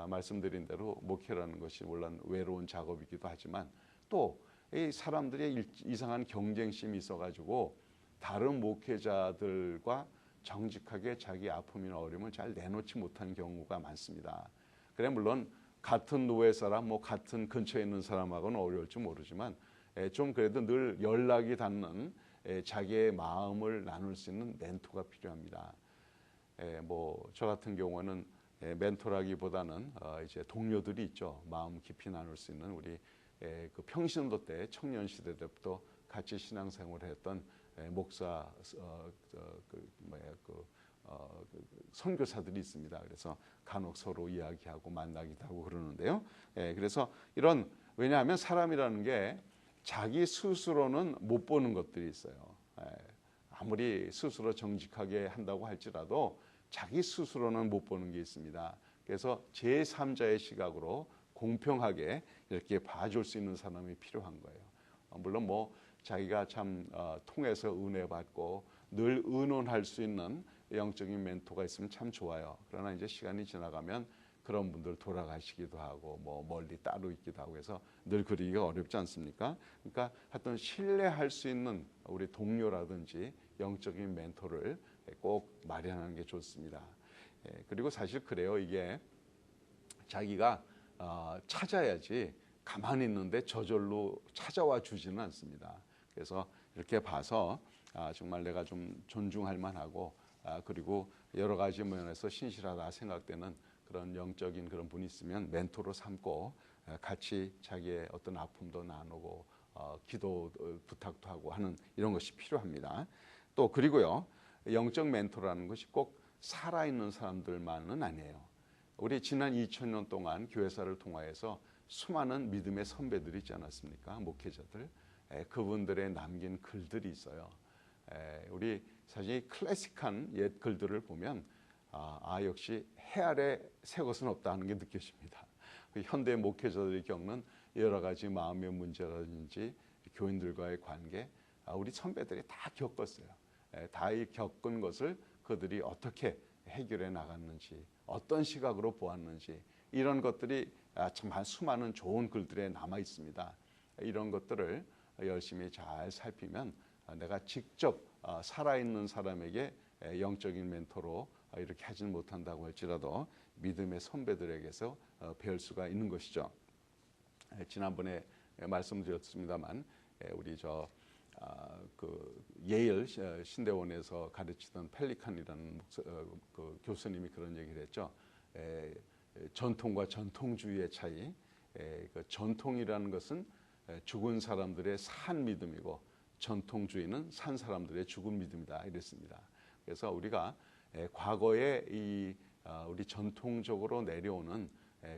[SPEAKER 1] 말씀드린 대로 목회라는 것이 물론 외로운 작업이기도 하지만 또 이 사람들의 이상한 경쟁심이 있어가지고 다른 목회자들과 정직하게 자기 아픔이나 어려움을 잘 내놓지 못하는 경우가 많습니다. 그래 물론 같은 노예 사람, 뭐 같은 근처에 있는 사람하고는 어려울지 모르지만 좀 그래도 늘 연락이 닿는 자기의 마음을 나눌 수 있는 멘토가 필요합니다. 뭐 저 같은 경우는 멘토라기보다는 이제 동료들이 있죠. 마음 깊이 나눌 수 있는 우리 그 평신도 때 청년 시대 때부터 같이 신앙생활을 했던 목사 선교사들이 있습니다. 그래서 간혹 서로 이야기하고 만나기도 하고 그러는데요. 그래서 이런 왜냐하면 사람이라는 게 자기 스스로는 못 보는 것들이 있어요. 아무리 스스로 정직하게 한다고 할지라도 자기 스스로는 못 보는 게 있습니다. 그래서 제3자의 시각으로 공평하게 이렇게 봐줄 수 있는 사람이 필요한 거예요. 물론 뭐 자기가 참 통해서 은혜 받고 늘 의논할 수 있는 영적인 멘토가 있으면 참 좋아요. 그러나 이제 시간이 지나가면 그런 분들 돌아가시기도 하고 뭐 멀리 따로 있기도 하고 해서 늘 그러기가 어렵지 않습니까? 그러니까 하여튼 신뢰할 수 있는 우리 동료라든지 영적인 멘토를 꼭 마련하는 게 좋습니다. 그리고 사실 그래요. 이게 자기가 찾아야지 가만히 있는데 저절로 찾아와 주지는 않습니다. 그래서 이렇게 봐서 정말 내가 좀 존중할 만하고 그리고 여러 가지 면에서 신실하다 생각되는 그런 영적인 그런 분이 있으면 멘토로 삼고 같이 자기의 어떤 아픔도 나누고 기도 부탁도 하고 하는 이런 것이 필요합니다. 또 그리고요. 영적 멘토라는 것이 꼭 살아있는 사람들만은 아니에요. 우리 지난 2000년 동안 교회사를 통하여서 수많은 믿음의 선배들이 있지 않았습니까? 목회자들. 그분들의 남긴 글들이 있어요. 우리 사실 클래식한 옛 글들을 보면 역시 해 아래 새 것은 없다 하는 게 느껴집니다. 그 현대 목회자들이 겪는 여러 가지 마음의 문제라든지 교인들과의 관계, 우리 선배들이 다 겪었어요. 다 겪은 것을 그들이 어떻게 해결해 나갔는지, 어떤 시각으로 보았는지, 이런 것들이 정말 수많은 좋은 글들에 남아 있습니다. 이런 것들을 열심히 잘 살피면 내가 직접 살아있는 사람에게 영적인 멘토로 이렇게 하지는 못한다고 할지라도 믿음의 선배들에게서 배울 수가 있는 것이죠. 지난번에 말씀드렸습니다만 우리 그 예일 신대원에서 가르치던 펠리칸이라는 그 교수님이 그런 얘기를 했죠. 전통과 전통주의의 차이. 그 전통이라는 것은 죽은 사람들의 산 믿음이고 전통주의는 산 사람들의 죽은 믿음이다 이랬습니다. 그래서 우리가 과거에 우리 전통적으로 내려오는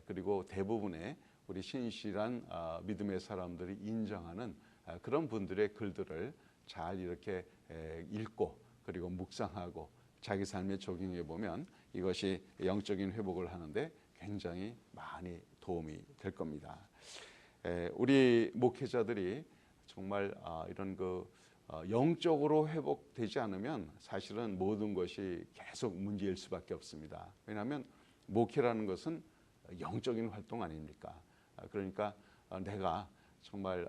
[SPEAKER 1] 그리고 대부분의 우리 신실한 믿음의 사람들이 인정하는 그런 분들의 글들을 잘 이렇게 읽고 그리고 묵상하고 자기 삶에 적용해 보면 이것이 영적인 회복을 하는데 굉장히 많이 도움이 될 겁니다. 우리 목회자들이 정말 이런 영적으로 회복되지 않으면 사실은 모든 것이 계속 문제일 수밖에 없습니다. 왜냐하면 목회라는 것은 영적인 활동 아닙니까? 그러니까 내가 정말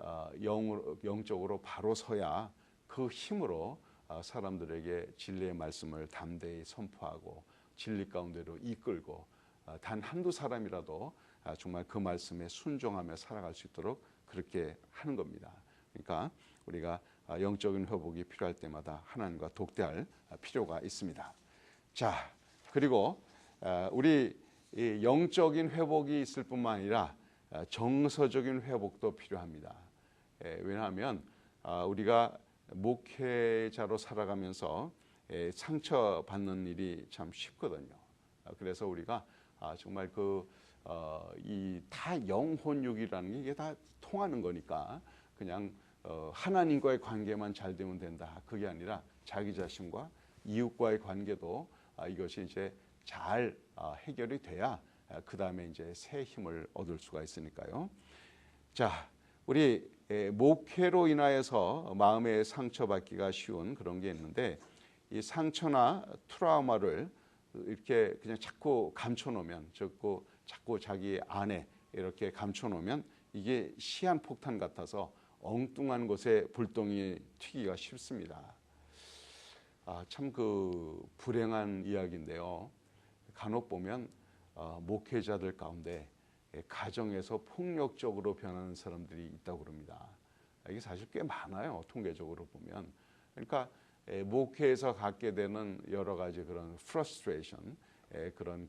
[SPEAKER 1] 영적으로 바로 서야 그 힘으로 사람들에게 진리의 말씀을 담대히 선포하고 진리 가운데로 이끌고 단 한두 사람이라도 정말 그 말씀에 순종하며 살아갈 수 있도록 그렇게 하는 겁니다. 그러니까 우리가 영적인 회복이 필요할 때마다 하나님과 독대할 필요가 있습니다. 자, 그리고 우리 영적인 회복이 있을 뿐만 아니라 정서적인 회복도 필요합니다. 왜냐하면 우리가 목회자로 살아가면서 상처받는 일이 참 쉽거든요. 그래서 우리가 정말 이 다 영혼육이라는 게 이게 다 통하는 거니까 그냥 하나님과의 관계만 잘 되면 된다. 그게 아니라 자기 자신과 이웃과의 관계도 이것이 이제 잘 해결이 돼야 그 다음에 이제 새 힘을 얻을 수가 있으니까요. 자, 우리 목회로 인하여서 마음에 상처받기가 쉬운 그런 게 있는데 이 상처나 트라우마를 이렇게 그냥 자꾸 감춰놓으면 자꾸 자기 안에 이렇게 감춰놓으면 이게 시한폭탄 같아서 엉뚱한 곳에 불똥이 튀기가 쉽습니다. 참 불행한 이야기인데요. 간혹 보면 목회자들 가운데 가정에서 폭력적으로 변하는 사람들이 있다고 그럽니다. 이게 사실 꽤 많아요. 통계적으로 보면. 그러니까 목회에서 갖게 되는 여러 가지 그런 frustration, 그런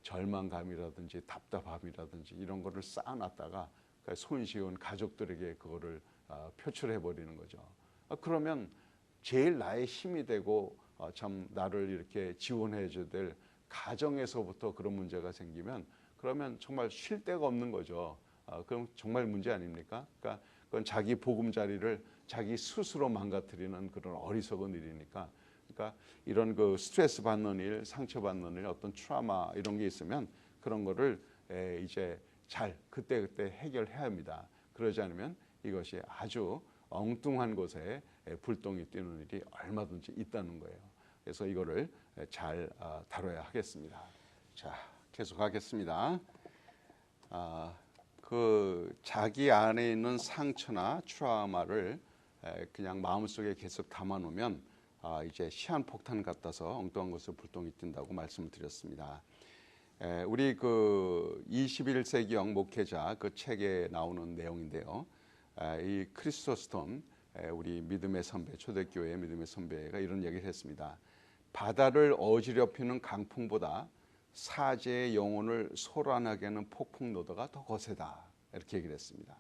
[SPEAKER 1] 절망감이라든지 답답함이라든지 이런 거를 쌓아놨다가 손쉬운 가족들에게 그거를 표출해 버리는 거죠. 그러면 제일 나의 힘이 되고 참 나를 이렇게 지원해 줘야 될 가정에서부터 그런 문제가 생기면 그러면 정말 쉴 데가 없는 거죠. 그럼 정말 문제 아닙니까? 그러니까 그건 자기 보금자리를 자기 스스로 망가뜨리는 그런 어리석은 일이니까. 그러니까 이런 스트레스 받는 일, 상처 받는 일, 어떤 트라우마 이런 게 있으면 그런 거를 이제 잘 그때그때 해결해야 합니다. 그러지 않으면 이것이 아주 엉뚱한 곳에 불똥이 뛰는 일이 얼마든지 있다는 거예요. 그래서 이거를 잘 다뤄야 하겠습니다. 자, 계속하겠습니다. 자기 안에 있는 상처나 트라우마를 그냥 마음속에 계속 담아놓으면 이제 시한폭탄 같아서 엉뚱한 곳에 불똥이 뛴다고 말씀을 드렸습니다. 우리 21세기형 목회자 그 책에 나오는 내용인데요. 이 크리스토스톤 우리 믿음의 선배, 초대교회의 믿음의 선배가 이런 얘기를 했습니다. 바다를 어지럽히는 강풍보다 사제의 영혼을 소란하게 하는 폭풍노도가 더 거세다. 이렇게 얘기를 했습니다.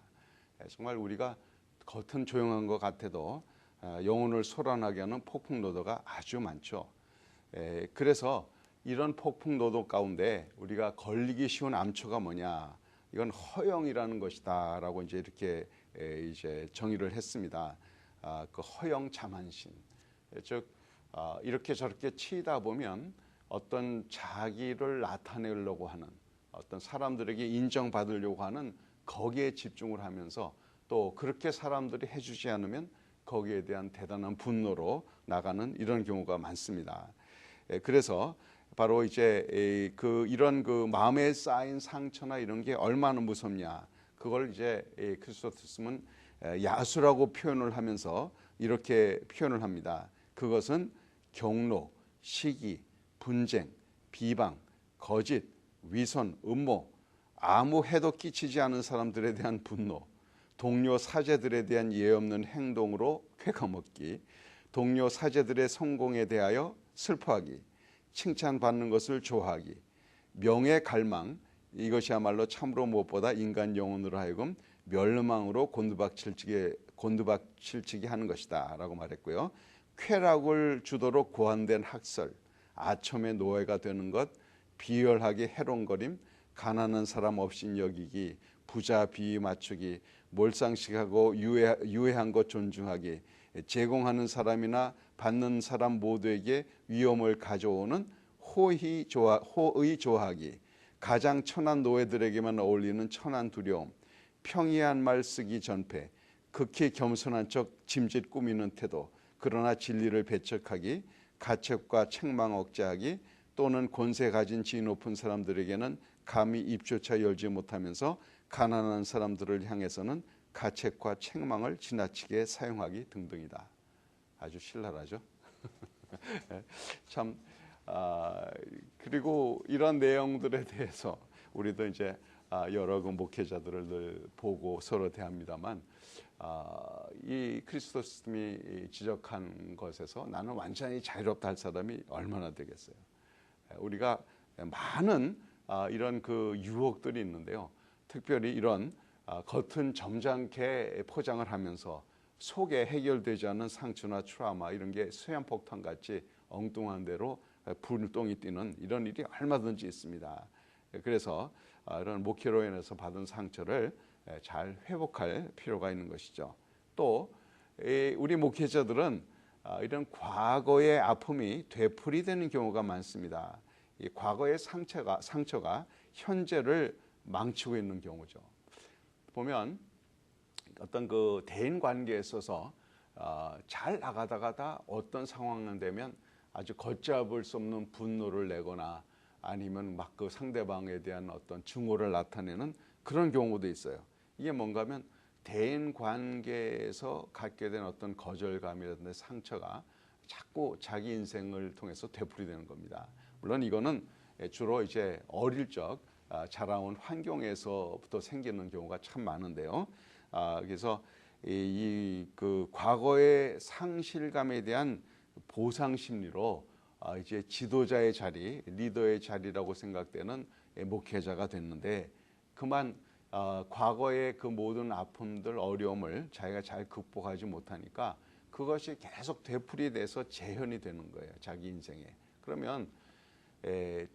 [SPEAKER 1] 정말 우리가 겉은 조용한 것 같아도 영혼을 소란하게 하는 폭풍노도가 아주 많죠. 그래서 이런 폭풍노도 가운데 우리가 걸리기 쉬운 암초가 뭐냐? 이건 허영이라는 것이다라고 이제 이렇게 이제 정의를 했습니다. 그 허영 자만심, 즉 이렇게 저렇게 치다 보면 어떤 자기를 나타내려고 하는 어떤 사람들에게 인정받으려고 하는 거기에 집중을 하면서 또 그렇게 사람들이 해주지 않으면 거기에 대한 대단한 분노로 나가는 이런 경우가 많습니다. 그래서 바로 이제 이런 그 마음에 쌓인 상처나 이런 게 얼마나 무섭냐, 그걸 이제 크리스토스는 야수라고 표현을 하면서 이렇게 표현을 합니다. 그것은 경로, 시기, 분쟁, 비방, 거짓, 위선, 음모, 아무 해도 끼치지 않은 사람들에 대한 분노, 동료 사제들에 대한 예 없는 행동으로 쾌감먹기, 동료 사제들의 성공에 대하여 슬퍼하기, 칭찬받는 것을 좋아하기, 명예 갈망, 이것이야말로 참으로 무엇보다 인간 영혼으로 하여금 멸망으로 곤두박질치게 하는 것이다 라고 말했고요. 쾌락을 주도록 고안된 학설, 아첨의 노예가 되는 것, 비열하게 해롱거림, 가난한 사람 없인 여기기, 부자 비위 맞추기, 몰상식하고 유해한 것 존중하기, 제공하는 사람이나 받는 사람 모두에게 위험을 가져오는 호의 좋아하기, 가장 천한 노예들에게만 어울리는 천한 두려움, 평이한 말 쓰기 전패, 극히 겸손한 척 짐짓 꾸미는 태도, 그러나 진리를 배척하기, 가책과 책망 억제하기, 또는 권세 가진 지위 높은 사람들에게는 감히 입조차 열지 못하면서 가난한 사람들을 향해서는 가책과 책망을 지나치게 사용하기 등등이다. 아주 신랄하죠. 참 그리고 이런 내용들에 대해서 우리도 이제 여러 그 목회자들을 늘 보고 서로 대합니다만, 이 크리스토스님이 지적한 것에서 나는 완전히 자유롭다 할 사람이 얼마나 되겠어요. 우리가 많은 이런 그 유혹들이 있는데요. 특별히 이런 겉은 점잖게 포장을 하면서 속에 해결되지 않은 상처나 트라우마, 이런 게 수양폭탄 같이 엉뚱한 대로 불똥이 뛰는 이런 일이 얼마든지 있습니다. 그래서 이런 목회로 인해서 받은 상처를 잘 회복할 필요가 있는 것이죠. 또 우리 목회자들은 이런 과거의 아픔이 되풀이되는 경우가 많습니다. 이 과거의 상처가 현재를 망치고 있는 경우죠. 보면 어떤 그 대인 관계에 있어서 잘 나가다가 어떤 상황이 되면 아주 걷잡을 수 없는 분노를 내거나 아니면 막 그 상대방에 대한 어떤 증오를 나타내는 그런 경우도 있어요. 이게 뭔가 하면 대인 관계에서 갖게 된 어떤 거절감이라든지 상처가 자꾸 자기 인생을 통해서 되풀이되는 겁니다. 물론 이거는 주로 이제 어릴 적 자라온 환경에서부터 생기는 경우가 참 많은데요. 그래서 그 과거의 상실감에 대한 보상 심리로 이제 지도자의 자리, 리더의 자리라고 생각되는 목회자가 됐는데, 그만 과거의 그 모든 아픔들, 어려움을 자기가 잘 극복하지 못하니까 그것이 계속 되풀이돼서 재현이 되는 거예요, 자기 인생에. 그러면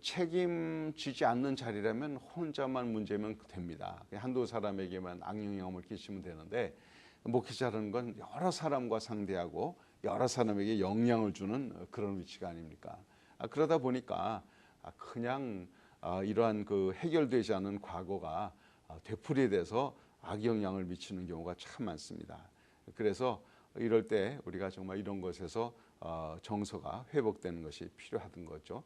[SPEAKER 1] 책임지지 않는 자리라면 혼자만 문제면 됩니다. 한두 사람에게만 악영향을 끼치면 되는데, 목회자라는 건 여러 사람과 상대하고 여러 사람에게 영향을 주는 그런 위치가 아닙니까? 그러다 보니까 그냥 이러한 그 해결되지 않은 과거가 되풀이돼서 악영향을 미치는 경우가 참 많습니다. 그래서 이럴 때 우리가 정말 이런 것에서 정서가 회복되는 것이 필요하던 거죠.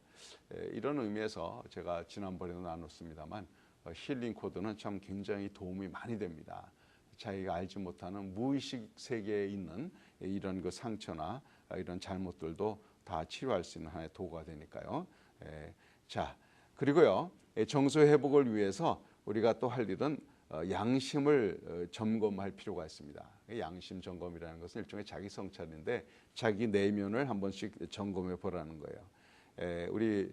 [SPEAKER 1] 이런 의미에서 제가 지난번에도 나눴습니다만, 힐링 코드는 참 굉장히 도움이 많이 됩니다. 자기가 알지 못하는 무의식 세계에 있는 이런 그 상처나 이런 잘못들도 다 치료할 수 있는 하나의 도구가 되니까요. 자, 그리고요, 정서 회복을 위해서 우리가 또 할 일은 양심을 점검할 필요가 있습니다. 양심 점검이라는 것은 일종의 자기 성찰인데, 자기 내면을 한 번씩 점검해 보라는 거예요. 우리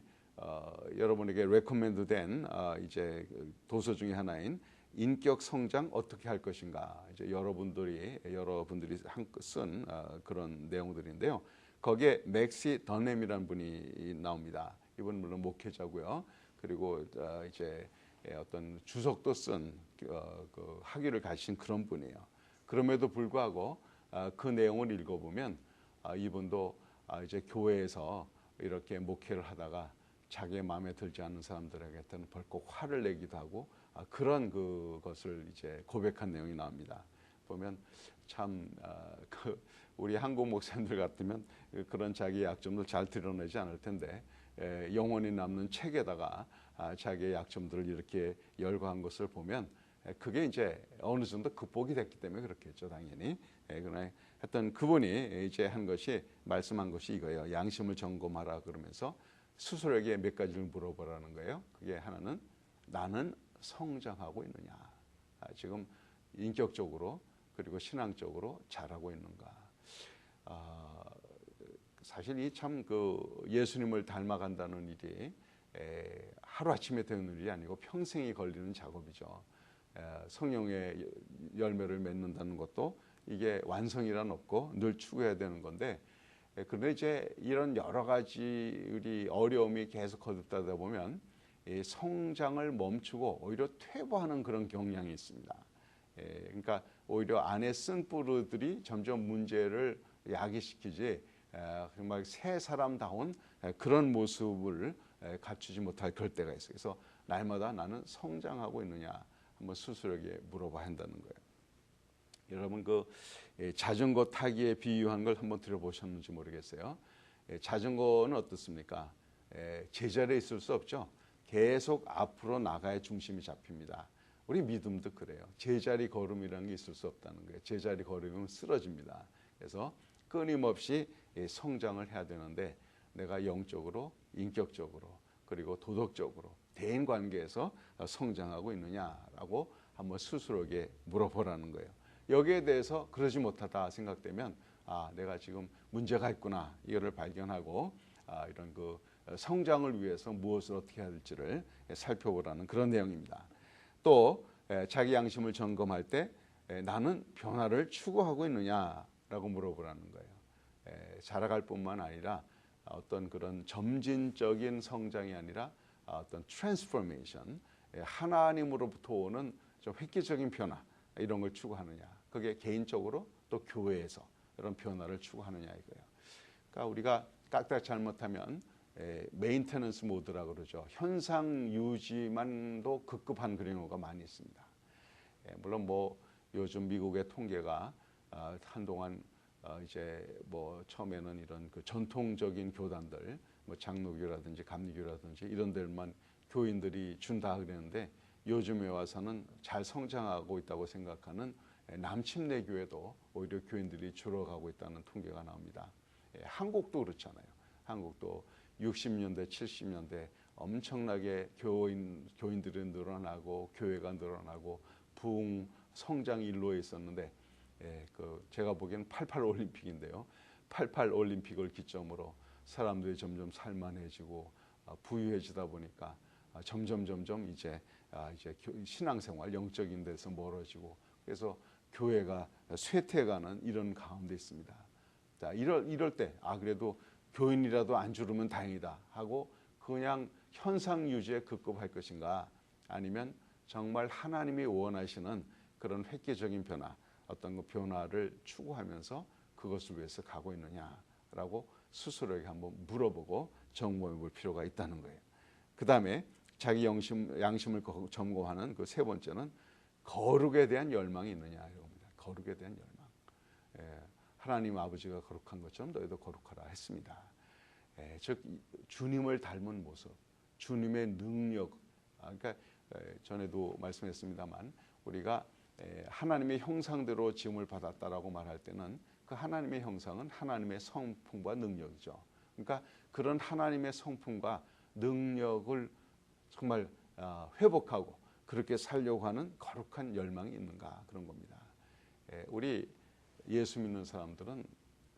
[SPEAKER 1] 여러분에게 레코멘드된 이제 도서 중에 하나인 인격 성장 어떻게 할 것인가, 이제 여러분들이 쓴 그런 내용들인데요. 거기에 맥시 더넴이라는 분이 나옵니다. 이분은 물론 목회자고요. 그리고 이제 어떤 주석도 쓴 그 학위를 가진 그런 분이에요. 그럼에도 불구하고 그 내용을 읽어보면 이분도 이제 교회에서 이렇게 목회를 하다가 자기의 마음에 들지 않는 사람들에게는 벌컥 화를 내기도 하고 그런 그것을 이제 고백한 내용이 나옵니다. 보면 참 우리 한국 목사님들 같으면 그런 자기의 약점들 잘 드러내지 않을 텐데 영원히 남는 책에다가 자기의 약점들을 이렇게 열거한 것을 보면 그게 이제 어느 정도 극복이 됐기 때문에 그렇겠죠, 당연히. 그러나 하여튼 그분이 이제 한 것이 말씀한 것이 이거예요. 양심을 점검하라 그러면서 스스로에게 몇 가지를 물어보라는 거예요. 그게 하나는 나는 성장하고 있느냐. 지금 인격적으로 그리고 신앙적으로 잘하고 있는가. 사실 이 참 그 예수님을 닮아간다는 일이 하루아침에 되는 일이 아니고 평생이 걸리는 작업이죠. 성령의 열매를 맺는다는 것도 이게 완성이란 없고 늘 추구해야 되는 건데, 그런데 이제 이런 여러 가지 우리 어려움이 계속 거듭되다 보면 이 성장을 멈추고 오히려 퇴보하는 그런 경향이 있습니다. 그러니까 오히려 안에 쓴뿌리들이 점점 문제를 야기시키지 정말 새 사람다운 그런 모습을 갖추지 못할 그럴 때가 있어요. 그래서 날마다 나는 성장하고 있느냐 한번 스스로에게 물어봐야 한다는 거예요. 여러분 그 자전거 타기에 비유한 걸 한번 들어보셨는지 모르겠어요. 자전거는 어떻습니까? 제자리에 있을 수 없죠. 계속 앞으로 나가야 중심이 잡힙니다. 우리 믿음도 그래요. 제자리 걸음이라는 게 있을 수 없다는 거예요. 제자리 걸음이면 쓰러집니다. 그래서 끊임없이 성장을 해야 되는데 내가 영적으로, 인격적으로, 그리고 도덕적으로 대인관계에서 성장하고 있느냐라고 한번 스스로에게 물어보라는 거예요. 여기에 대해서 그러지 못하다 생각되면 내가 지금 문제가 있구나 이거를 발견하고 이런 그 성장을 위해서 무엇을 어떻게 해야 될지를 살펴보라는 그런 내용입니다. 또 자기 양심을 점검할 때 나는 변화를 추구하고 있느냐라고 물어보라는 거예요. 자라갈 뿐만 아니라 어떤 그런 점진적인 성장이 아니라 어떤 트랜스포메이션, 하나님으로부터 오는 좀 획기적인 변화 이런 걸 추구하느냐. 그게 개인적으로 또 교회에서 이런 변화를 추구하느냐 이거예요. 그러니까 우리가 까딱 잘못하면 메인테넌스 모드라고 그러죠. 현상 유지만도 급급한 그런 경우가 많이 있습니다. 물론 뭐 요즘 미국의 통계가 한동안 이제 뭐 처음에는 이런 그 전통적인 교단들, 뭐 장로교라든지 감리교라든지 이런 데만 교인들이 준다 그랬는데 요즘에 와서는 잘 성장하고 있다고 생각하는 남침내 교회도 오히려 교인들이 줄어가고 있다는 통계가 나옵니다. 한국도 그렇잖아요. 한국도 60년대, 70년대 엄청나게 교인들이 늘어나고 교회가 늘어나고 부흥 성장 일로에 있었는데 제가 보기에는 88 올림픽인데요. 88 올림픽을 기점으로 사람들이 점점 살만해지고 부유해지다 보니까 점점 이제 신앙생활 영적인 데서 멀어지고 그래서 교회가 쇠퇴해가는 이런 가운데 있습니다. 자, 이럴 때 그래도 교인이라도 안 줄으면 다행이다 하고 그냥 현상 유지에 급급할 것인가, 아니면 정말 하나님이 원하시는 그런 획기적인 변화, 어떤 그 변화를 추구하면서 그것을 위해서 가고 있느냐라고 스스로에게 한번 물어보고 점검해 볼 필요가 있다는 거예요. 그 다음에 자기 양심을 점검하는 그 세 번째는 거룩에 대한 열망이 있느냐 이겁니다. 거룩에 대한 열망. 하나님 아버지가 거룩한 것처럼 너희도 거룩하라 했습니다. 즉 주님을 닮은 모습, 주님의 능력. 그러니까 전에도 말씀했습니다만 우리가 하나님의 형상대로 지음을 받았다라고 말할 때는 그 하나님의 형상은 하나님의 성품과 능력이죠. 그러니까 그런 하나님의 성품과 능력을 정말 회복하고 그렇게 살려고 하는 거룩한 열망이 있는가 그런 겁니다. 우리 예수 믿는 사람들은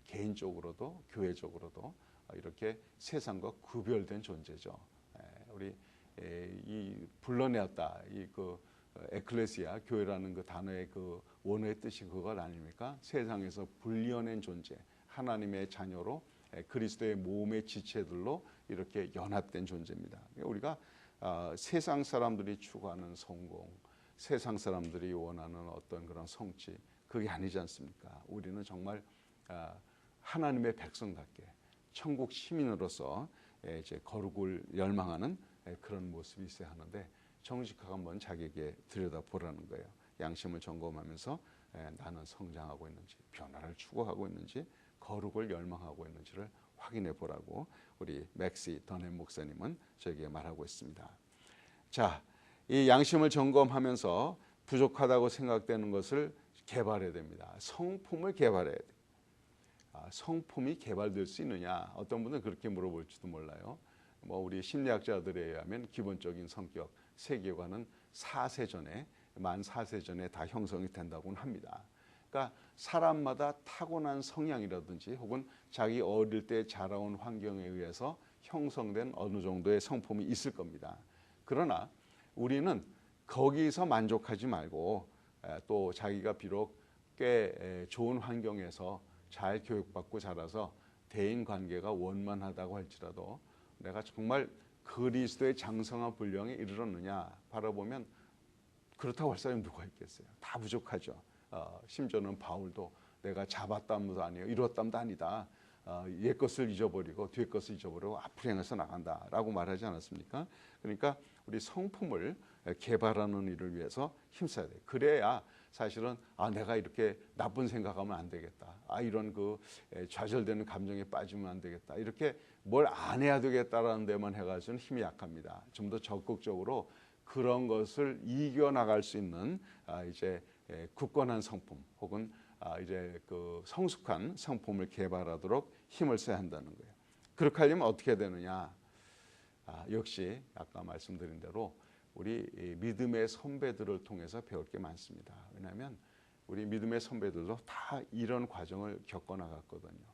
[SPEAKER 1] 개인적으로도 교회적으로도 이렇게 세상과 구별된 존재죠. 우리 이 불러내었다 이 그 에클레시아 교회라는 그 단어의 그 원어의 뜻이 그것 아닙니까? 세상에서 분리어낸 존재, 하나님의 자녀로 그리스도의 몸의 지체들로 이렇게 연합된 존재입니다. 우리가 세상 사람들이 추구하는 성공, 세상 사람들이 원하는 어떤 그런 성취, 그게 아니지 않습니까? 우리는 정말 하나님의 백성답게 천국 시민으로서 이제 거룩을 열망하는 그런 모습이 있어야 하는데 정직하게 한번 자기에게 들여다보라는 거예요. 양심을 점검하면서 나는 성장하고 있는지, 변화를 추구하고 있는지, 거룩을 열망하고 있는지를 확인해 보라고 우리 맥시 더넴 목사님은 저에게 말하고 있습니다. 자, 이 양심을 점검하면서 부족하다고 생각되는 것을 개발해야 됩니다. 성품을 개발해야 돼요. 성품이 개발될 수 있느냐? 어떤 분은 그렇게 물어볼지도 몰라요. 우리 심리학자들에 의하면 기본적인 성격, 세계관은 4세 전에, 만 4세 전에 다 형성이 된다고는 합니다. 그러니까 사람마다 타고난 성향이라든지 혹은 자기 어릴 때 자라온 환경에 의해서 형성된 어느 정도의 성품이 있을 겁니다. 그러나 우리는 거기서 만족하지 말고 또 자기가 비록 꽤 좋은 환경에서 잘 교육받고 자라서 대인 관계가 원만하다고 할지라도 내가 정말 그리스도의 장성한 분량에 이르렀느냐 바라보면 그렇다고 할 사람이 누가 있겠어요? 다 부족하죠. 심지어는 바울도 내가 잡았담도 아니요 이뤘담도 아니다. 옛 것을 잊어버리고 뒤에 것을 잊어버리고 앞으로 향해서 나간다라고 말하지 않았습니까? 그러니까 우리 성품을 개발하는 일을 위해서 힘써야 돼요. 그래야 사실은 내가 이렇게 나쁜 생각하면 안 되겠다. 이런 그 좌절되는 감정에 빠지면 안 되겠다. 이렇게 뭘 안 해야 되겠다라는 데만 해가지고는 힘이 약합니다. 좀 더 적극적으로 그런 것을 이겨나갈 수 있는 이제 굳건한 성품 혹은 이제 그 성숙한 성품을 개발하도록 힘을 써야 한다는 거예요. 그렇게 하려면 어떻게 되느냐? 역시 아까 말씀드린 대로 우리 믿음의 선배들을 통해서 배울 게 많습니다. 왜냐하면 우리 믿음의 선배들도 다 이런 과정을 겪어 나갔거든요.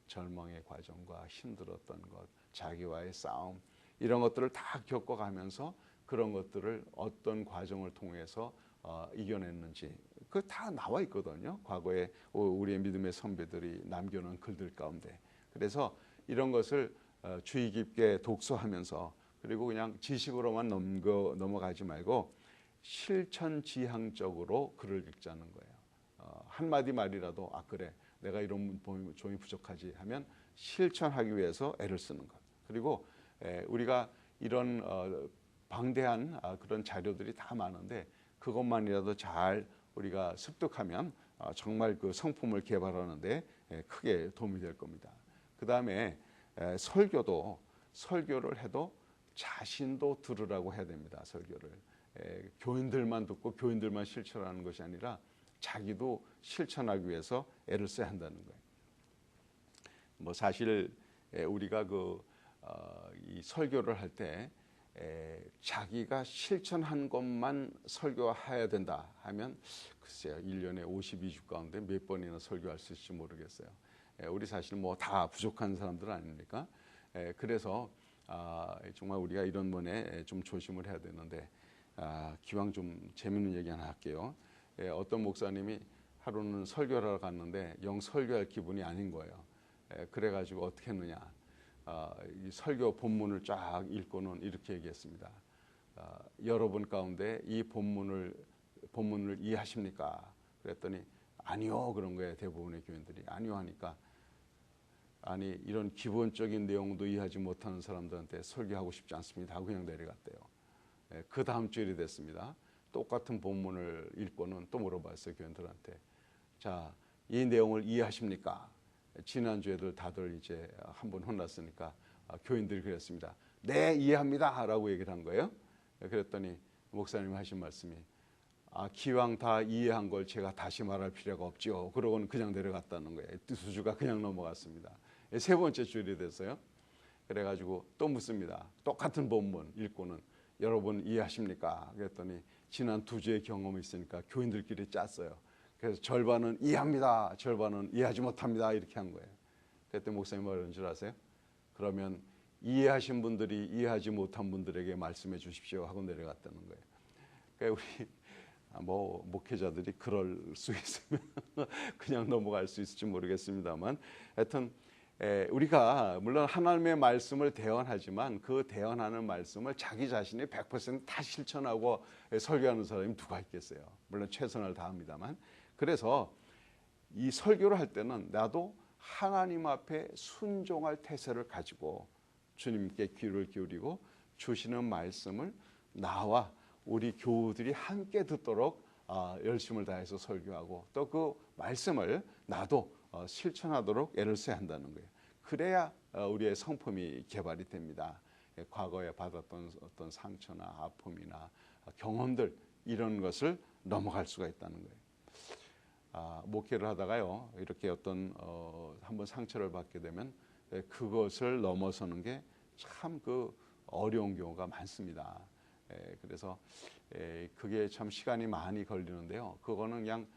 [SPEAKER 1] 절망의 과정과 힘들었던 것, 자기와의 싸움 이런 것들을 다 겪어가면서 그런 것들을 어떤 과정을 통해서 이겨냈는지 그 다 나와 있거든요. 과거에 우리의 믿음의 선배들이 남겨놓은 글들 가운데. 그래서 이런 것을 주의 깊게 독서하면서 그리고 그냥 지식으로만 넘어가지 말고 실천지향적으로 글을 읽자는 거예요. 한마디 말이라도 그래 내가 이런 점이 부족하지 하면 실천하기 위해서 애를 쓰는 것. 그리고 우리가 이런 방대한 그런 자료들이 다 많은데 그것만이라도 잘 우리가 습득하면 정말 그 성품을 개발하는데 크게 도움이 될 겁니다. 그 다음에 설교를 해도 자신도 들으라고 해야 됩니다. 설교를 교인들만 듣고 교인들만 실천하는 것이 아니라 자기도 실천하기 위해서 애를 써야 한다는 거예요. 사실 우리가 이 설교를 할 때 자기가 실천한 것만 설교해야 된다 하면 글쎄요 1년에 52주 가운데 몇 번이나 설교할 수 있을지 모르겠어요. 우리 사실 다 부족한 사람들 아닙니까? 그래서 정말 우리가 이런 면에 좀 조심을 해야 되는데 기왕 좀 재밌는 얘기 하나 할게요. 어떤 목사님이 하루는 설교를 하러 갔는데 영 설교할 기분이 아닌 거예요. 그래가지고 어떻게 했느냐. 이 설교 본문을 쫙 읽고는 이렇게 얘기했습니다. 여러분 가운데 이 본문을 이해하십니까? 그랬더니 아니요 그런 거예요. 대부분의 교인들이 아니요 하니까 아니 이런 기본적인 내용도 이해하지 못하는 사람들한테 설교하고 싶지 않습니다 하고 그냥 내려갔대요. 그 다음 주일이 됐습니다. 똑같은 본문을 읽고는 또 물어봤어요. 교인들한테. 자, 이 내용을 이해하십니까? 지난주에도 다들 이제 한번 혼났으니까 교인들이 그랬습니다. 네, 이해합니다 라고 얘기를 한 거예요. 그랬더니 목사님이 하신 말씀이 기왕 다 이해한 걸 제가 다시 말할 필요가 없지요. 그러고는 그냥 내려갔다는 거예요. 두 주가 그냥 넘어갔습니다. 세 번째 주일이 됐어요. 그래가지고 또 묻습니다. 똑같은 본문 읽고는 여러분 이해하십니까? 그랬더니 지난 두 주의 경험이 있으니까 교인들끼리 짰어요. 그래서 절반은 이해합니다. 절반은 이해하지 못합니다. 이렇게 한 거예요. 그때 목사님이 뭐라는 줄 아세요? 그러면 이해하신 분들이 이해하지 못한 분들에게 말씀해 주십시오 하고 내려갔다는 거예요. 그러니까 우리 목회자들이 그럴 수 있으면 그냥 넘어갈 수 있을지 모르겠습니다만 하여튼 우리가 물론 하나님의 말씀을 대언하지만 그 대언하는 말씀을 자기 자신이 100%다 실천하고 설교하는 사람이 누가 있겠어요. 물론 최선을 다합니다만 그래서 이 설교를 할 때는 나도 하나님 앞에 순종할 태세를 가지고 주님께 귀를 기울이고 주시는 말씀을 나와 우리 교우들이 함께 듣도록 열심을 다해서 설교하고 또 그 말씀을 나도 실천하도록 애를 써야 한다는 거예요. 그래야 우리의 성품이 개발이 됩니다. 과거에 받았던 어떤 상처나 아픔이나 경험들 이런 것을 넘어갈 수가 있다는 거예요. 목회를 하다가요 이렇게 어떤 한번 상처를 받게 되면 그것을 넘어서는 게 참 그 어려운 경우가 많습니다. 그래서 그게 참 시간이 많이 걸리는데요. 그거는 그냥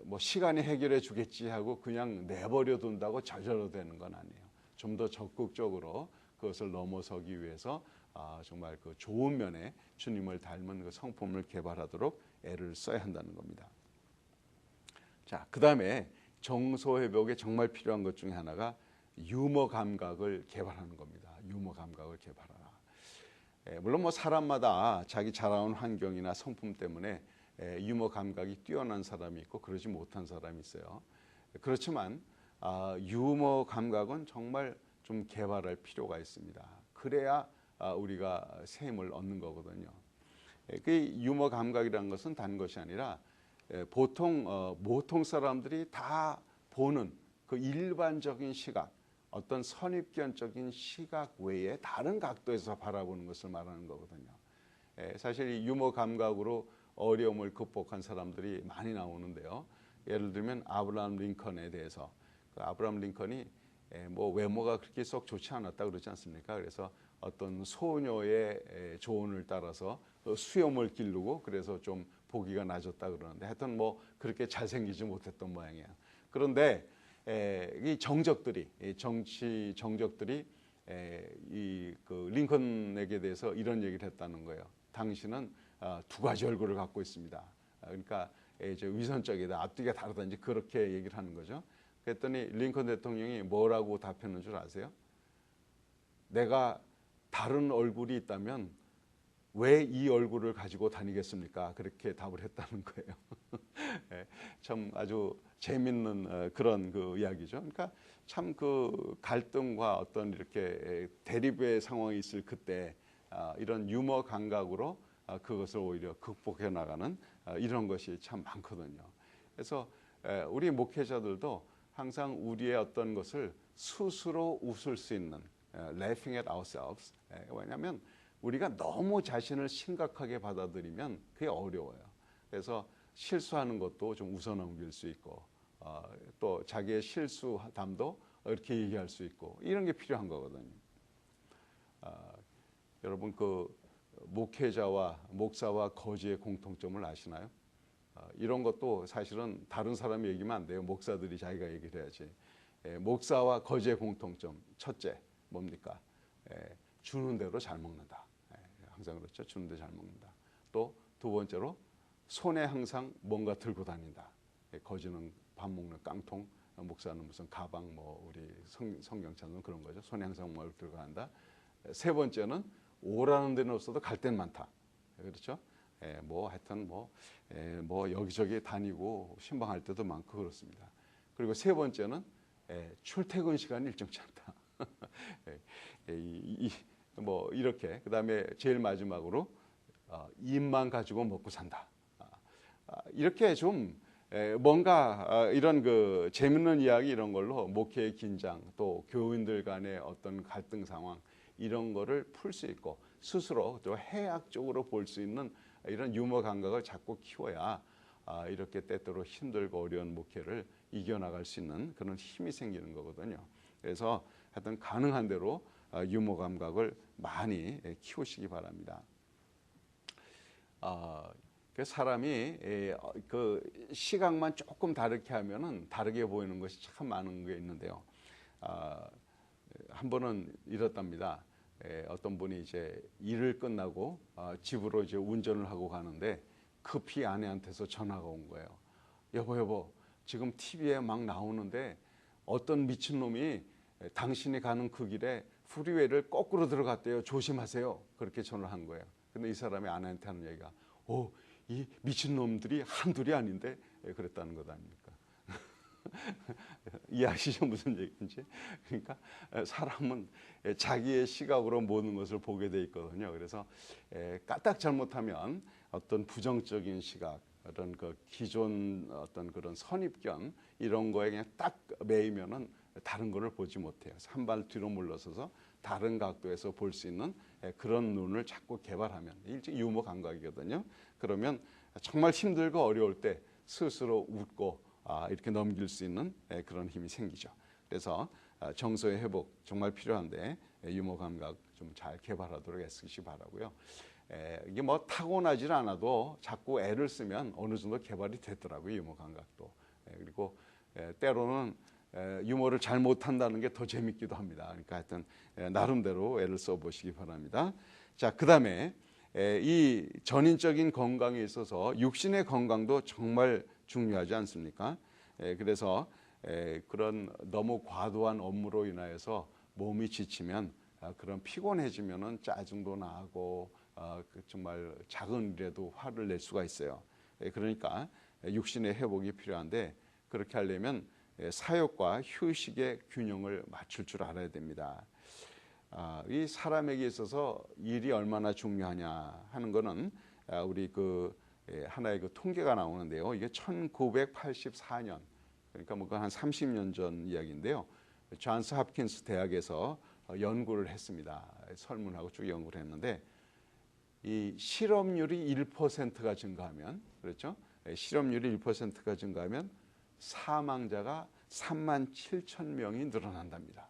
[SPEAKER 1] 뭐 시간이 해결해 주겠지 하고 그냥 내버려 둔다고 저절로 되는 건 아니에요. 좀 더 적극적으로 그것을 넘어서기 위해서 정말 그 좋은 면에 주님을 닮은 그 성품을 개발하도록 애를 써야 한다는 겁니다. 자, 그 다음에 정서 회복에 정말 필요한 것 중에 하나가 유머 감각을 개발하는 겁니다. 유머 감각을 개발하라. 물론 뭐 사람마다 자기 자라온 환경이나 성품 때문에 유머 감각이 뛰어난 사람이 있고 그러지 못한 사람이 있어요. 그렇지만 유머 감각은 정말 좀 개발할 필요가 있습니다. 그래야 우리가 새 힘을 얻는 거거든요. 그 유머 감각이라는 것은 다른 것이 아니라 보통 사람들이 다 보는 그 일반적인 시각, 어떤 선입견적인 시각 외에 다른 각도에서 바라보는 것을 말하는 거거든요. 사실 이 유머 감각으로 어려움을 극복한 사람들이 많이 나오는데요. 예를 들면 아브라함 링컨에 대해서 아브라함 링컨이 뭐 외모가 그렇게 썩 좋지 않았다 그러지 않습니까? 그래서 어떤 소녀의 조언을 따라서 수염을 기르고 그래서 좀 보기가 낮았다 그러는데 하여튼 뭐 그렇게 잘생기지 못했던 모양이에요. 그런데 이 정치 정적들이 이 그 링컨에게 대해서 이런 얘기를 했다는 거예요. 당신은 두 가지 얼굴을 갖고 있습니다. 그러니까 이제 위선적이다, 앞뒤가 다르다든지 그렇게 얘기를 하는 거죠. 그랬더니 링컨 대통령이 뭐라고 답했는 줄 아세요? 내가 다른 얼굴이 있다면 왜 이 얼굴을 가지고 다니겠습니까? 그렇게 답을 했다는 거예요. 참 아주 재밌는 그런 그 이야기죠. 그러니까 참 그 갈등과 어떤 이렇게 대립의 상황이 있을 그때 이런 유머 감각으로 그것을 오히려 극복해 나가는 이런 것이 참 많거든요. 그래서 우리 목회자들도 항상 우리의 어떤 것을 스스로 웃을 수 있는 laughing at ourselves. 왜냐하면 우리가 너무 자신을 심각하게 받아들이면 그게 어려워요. 그래서 실수하는 것도 좀 웃어 넘길 수 있고 또 자기의 실수담도 이렇게 얘기할 수 있고 이런 게 필요한 거거든요. 여러분 그 목회자와 목사와 거지의 공통점을 아시나요? 이런 것도 사실은 다른 사람이 얘기하면 안 돼요. 목사들이 자기가 얘기를 해야지. 목사와 거지의 공통점 첫째 뭡니까? 주는 대로 잘 먹는다. 항상 그렇죠. 주는 대로 잘 먹는다. 또 두 번째로 손에 항상 뭔가 들고 다닌다. 거지는 밥 먹는 깡통, 목사는 무슨 가방, 뭐 우리 성경처럼 그런 거죠. 손에 항상 뭘 들고 간다. 세 번째는 오라는 데는 없어도 갈 데는 많다. 그렇죠? 뭐 하여튼 뭐 여기저기 다니고 신방할 때도 많고 그렇습니다. 그리고 세 번째는 출퇴근 시간이 일정치 않다. 뭐 이렇게 그다음에 제일 마지막으로 입만 가지고 먹고 산다. 이렇게 좀 뭔가 이런 그 재밌는 이야기 이런 걸로 목회의 긴장 또 교인들 간의 어떤 갈등 상황 이런 거를 풀 수 있고 스스로 또 해학적으로 볼 수 있는 이런 유머 감각을 자꾸 키워야 이렇게 때때로 힘들고 어려운 목회를 이겨나갈 수 있는 그런 힘이 생기는 거거든요. 그래서 하여튼 가능한 대로 유머 감각을 많이 키우시기 바랍니다. 그 사람이 그 시각만 조금 다르게 하면은 다르게 보이는 것이 참 많은 게 있는데요. 한 번은 이렇답니다. 어떤 분이 이제 일을 끝나고 집으로 이제 운전을 하고 가는데 급히 아내한테서 전화가 온 거예요. 여보, 지금 TV에 막 나오는데 어떤 미친 놈이 당신이 가는 그 길에 프리웨이를 거꾸로 들어갔대요. 조심하세요. 그렇게 전화를 한 거예요. 근데 이 사람이 아내한테 하는 얘기가 이 미친 놈들이 한둘이 아닌데 그랬다는 것 아닙니까? 이해하시죠? 무슨 얘기인지. 그러니까 사람은 자기의 시각으로 모든 것을 보게 돼 있거든요. 그래서 까딱 잘못하면 어떤 부정적인 시각, 어떤 그 기존 어떤 그런 선입견 이런 거에 그냥 딱 매이면은 다른 거를 보지 못해요. 한 발 뒤로 물러서서 다른 각도에서 볼 수 있는 그런 눈을 자꾸 개발하면 일종의 유머 감각이거든요. 그러면 정말 힘들고 어려울 때 스스로 웃고 이렇게 넘길 수 있는 그런 힘이 생기죠. 그래서 정서의 회복 정말 필요한데 유머 감각 좀 잘 개발하도록 애쓰시 바라고요. 이게 뭐 타고나질 않아도 자꾸 애를 쓰면 어느 정도 개발이 되더라고요. 유머 감각도. 그리고 때로는 유머를 잘 못한다는 게 더 재밌기도 합니다. 그러니까 하여튼 나름대로 애를 써보시기 바랍니다. 자, 그 다음에 이 전인적인 건강에 있어서 육신의 건강도 정말 중요하지 않습니까? 그래서 그런 너무 과도한 업무로 인하여서 몸이 지치면 그런 피곤해지면은 짜증도 나고 정말 작은 일에도 화를 낼 수가 있어요. 그러니까 육신의 회복이 필요한데 그렇게 하려면 사역과 휴식의 균형을 맞출 줄 알아야 됩니다. 이 사람에게 있어서 일이 얼마나 중요하냐 하는 거는 우리 그 하나의 그 통계가 나오는데요. 이게 1984년 그러니까 뭐 한 30년 전 이야기인데요. 존스 홉킨스 대학에서 연구를 했습니다. 설문하고 쭉 연구를 했는데 이 실업률이 1%가 증가하면 그렇죠? 실업률이 1%가 증가하면 사망자가 3만 7천 명이 늘어난답니다.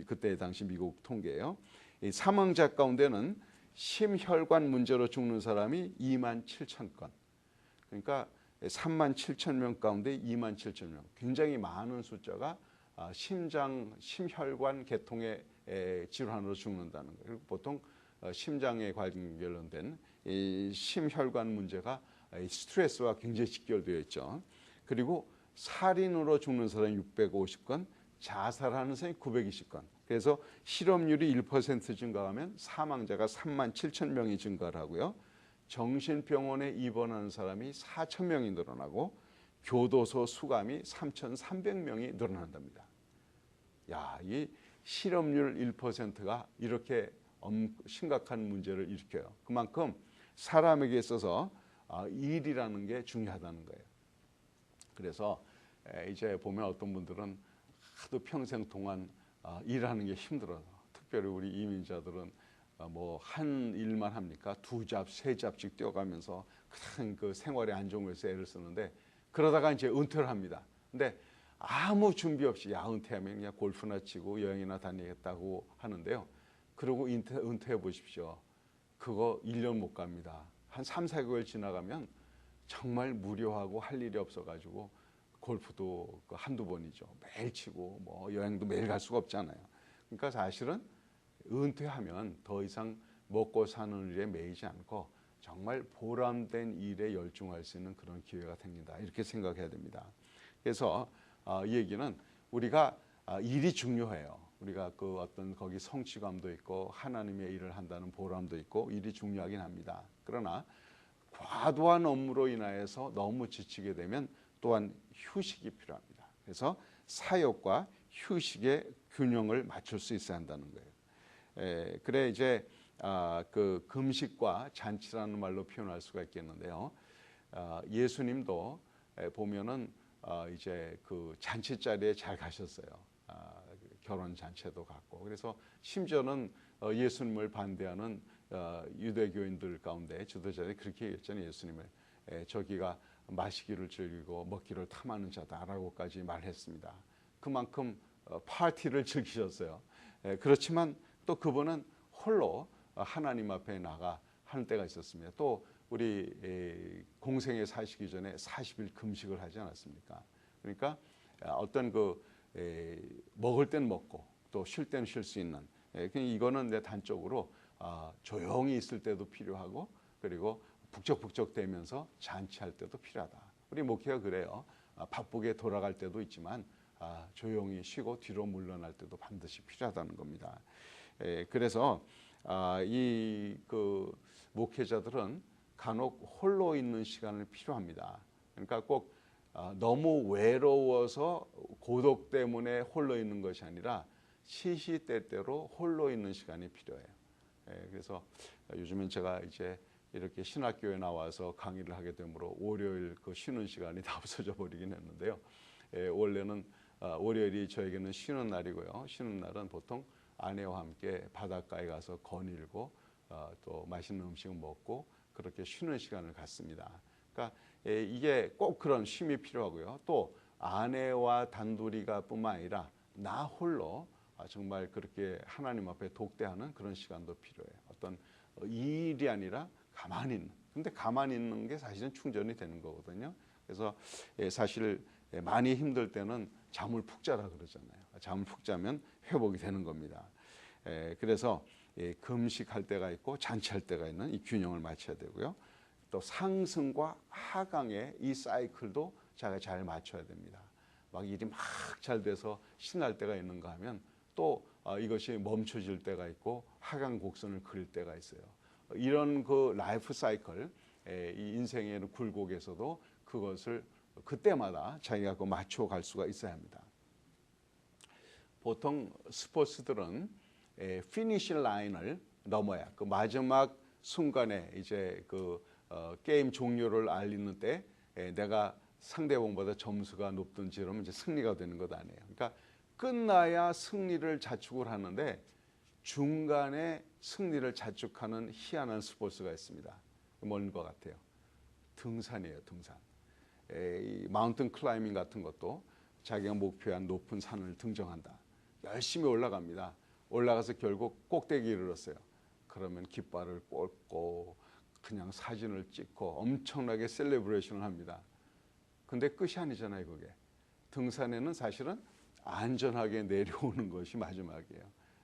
[SPEAKER 1] 그때 당시 미국 통계예요. 이 사망자 가운데는 심혈관 문제로 죽는 사람이 2만 7천 건. 그러니까 3만 7천 명 가운데 2만 7천 명. 굉장히 많은 숫자가 심혈관 계통의 질환으로 죽는다는 거예요. 보통 심장에 관련된 이 심혈관 문제가 스트레스와 굉장히 직결되어 있죠. 그리고 살인으로 죽는 사람이 650건, 자살하는 사람이 920건. 그래서 실업률이 1% 증가하면 사망자가 3만 7천 명이 증가를 하고요. 정신병원에 입원하는 사람이 4천 명이 늘어나고 교도소 수감이 3,300명이 늘어난답니다. 야, 이 실업률 1%가 이렇게 심각한 문제를 일으켜요. 그만큼 사람에게 있어서 일이라는 게 중요하다는 거예요. 그래서 이제 보면 어떤 분들은 하도 평생 동안 일하는 게 힘들어서 특별히 우리 이민자들은 뭐 한 일만 합니까? 두 잡, 세 잡씩 뛰어가면서 그냥 그 생활에 안정을 애를 쓰는데 그러다가 이제 은퇴를 합니다. 근데 아무 준비 없이 은퇴하면 그냥 골프나 치고 여행이나 다니겠다고 하는데요. 그리고 은퇴해 보십시오. 그거 1년 못 갑니다. 한 3, 4개월 지나가면 정말 무료하고 할 일이 없어가지고 골프도 한두 번이죠. 매일 치고 뭐 여행도 매일 갈 수가 없잖아요. 그러니까 사실은 은퇴하면 더 이상 먹고 사는 일에 매이지 않고 정말 보람된 일에 열중할 수 있는 그런 기회가 생긴다. 이렇게 생각해야 됩니다. 그래서 이 얘기는 우리가 일이 중요해요. 우리가 그 어떤 거기 성취감도 있고 하나님의 일을 한다는 보람도 있고 일이 중요하긴 합니다. 그러나 과도한 업무로 인하여서 너무 지치게 되면 또한 휴식이 필요합니다. 그래서 사역과 휴식의 균형을 맞출 수 있어야 한다는 거예요. 그래 이제 그 금식과 잔치라는 말로 표현할 수가 있겠는데요. 예수님도 보면은 이제 그 잔치 자리에 잘 가셨어요. 결혼 잔치도 갔고 그래서 심지어는 예수님을 반대하는 유대교인들 가운데 지도자들이 그렇게 얘기했잖아요. 예수님을 저기가 마시기를 즐기고 먹기를 탐하는 자다라고까지 말했습니다. 그만큼 파티를 즐기셨어요. 그렇지만 또 그분은 홀로 하나님 앞에 나가 하는 때가 있었습니다. 또 우리 공생에 사시기 전에 40일 금식을 하지 않았습니까? 그러니까 어떤 그 먹을 땐 먹고 또 쉴 땐 쉴 수 있는 이거는 내 단적으로 조용히 있을 때도 필요하고 그리고 북적북적 대면서 잔치할 때도 필요하다. 우리 목회가 그래요. 바쁘게 돌아갈 때도 있지만 조용히 쉬고 뒤로 물러날 때도 반드시 필요하다는 겁니다. 그래서 이 그 목회자들은 간혹 홀로 있는 시간을 필요합니다. 그러니까 꼭 너무 외로워서 고독 때문에 홀로 있는 것이 아니라 시시때때로 홀로 있는 시간이 필요해요. 그래서 요즘엔 제가 이제 이렇게 신학교에 나와서 강의를 하게 되므로 월요일 그 쉬는 시간이 다 없어져 버리긴 했는데요. 원래는 월요일이 저에게는 쉬는 날이고요. 쉬는 날은 보통 아내와 함께 바닷가에 가서 거닐고 또 맛있는 음식 먹고 그렇게 쉬는 시간을 갖습니다. 그러니까 이게 꼭 그런 쉼이 필요하고요. 또 아내와 단둘이가 뿐만 아니라 나 홀로 정말 그렇게 하나님 앞에 독대하는 그런 시간도 필요해요. 어떤 일이 아니라 가만히 있는. 근데 가만히 있는 게 사실은 충전이 되는 거거든요. 그래서 사실 많이 힘들 때는 잠을 푹 자라 그러잖아요. 잠을 푹 자면 회복이 되는 겁니다. 그래서 금식할 때가 있고 잔치할 때가 있는 이 균형을 맞춰야 되고요. 또 상승과 하강의 이 사이클도 제가 잘 맞춰야 됩니다. 막 일이 막 잘 돼서 신날 때가 있는가 하면 또 이것이 멈춰질 때가 있고 하강 곡선을 그릴 때가 있어요. 이런 그 라이프 사이클, 이 인생의 굴곡에서도 그것을 그때마다 자기가 그 맞춰 갈 수가 있어야 합니다. 보통 스포츠들은 피니시 라인을 넘어야 그 마지막 순간에 이제 그 게임 종료를 알리는 때 내가 상대방보다 점수가 높든지 이러면 이제 승리가 되는 것 아니에요. 그러니까 끝나야 승리를 자축을 하는데 중간에 승리를 자축하는 희한한 스포츠가 있습니다. 뭔 것 같아요? 등산이에요, 등산. 이 마운틴 클라이밍 같은 것도 자기가 목표한 높은 산을 등정한다. 열심히 올라갑니다. 올라가서 결국 꼭대기에 이르렀어요. 그러면 깃발을 꽂고 그냥 사진을 찍고 엄청나게 셀레브레이션을 합니다. 근데 끝이 아니잖아요, 그게. 등산에는 사실은 안전하게 내려오는 것이 마지막이에요.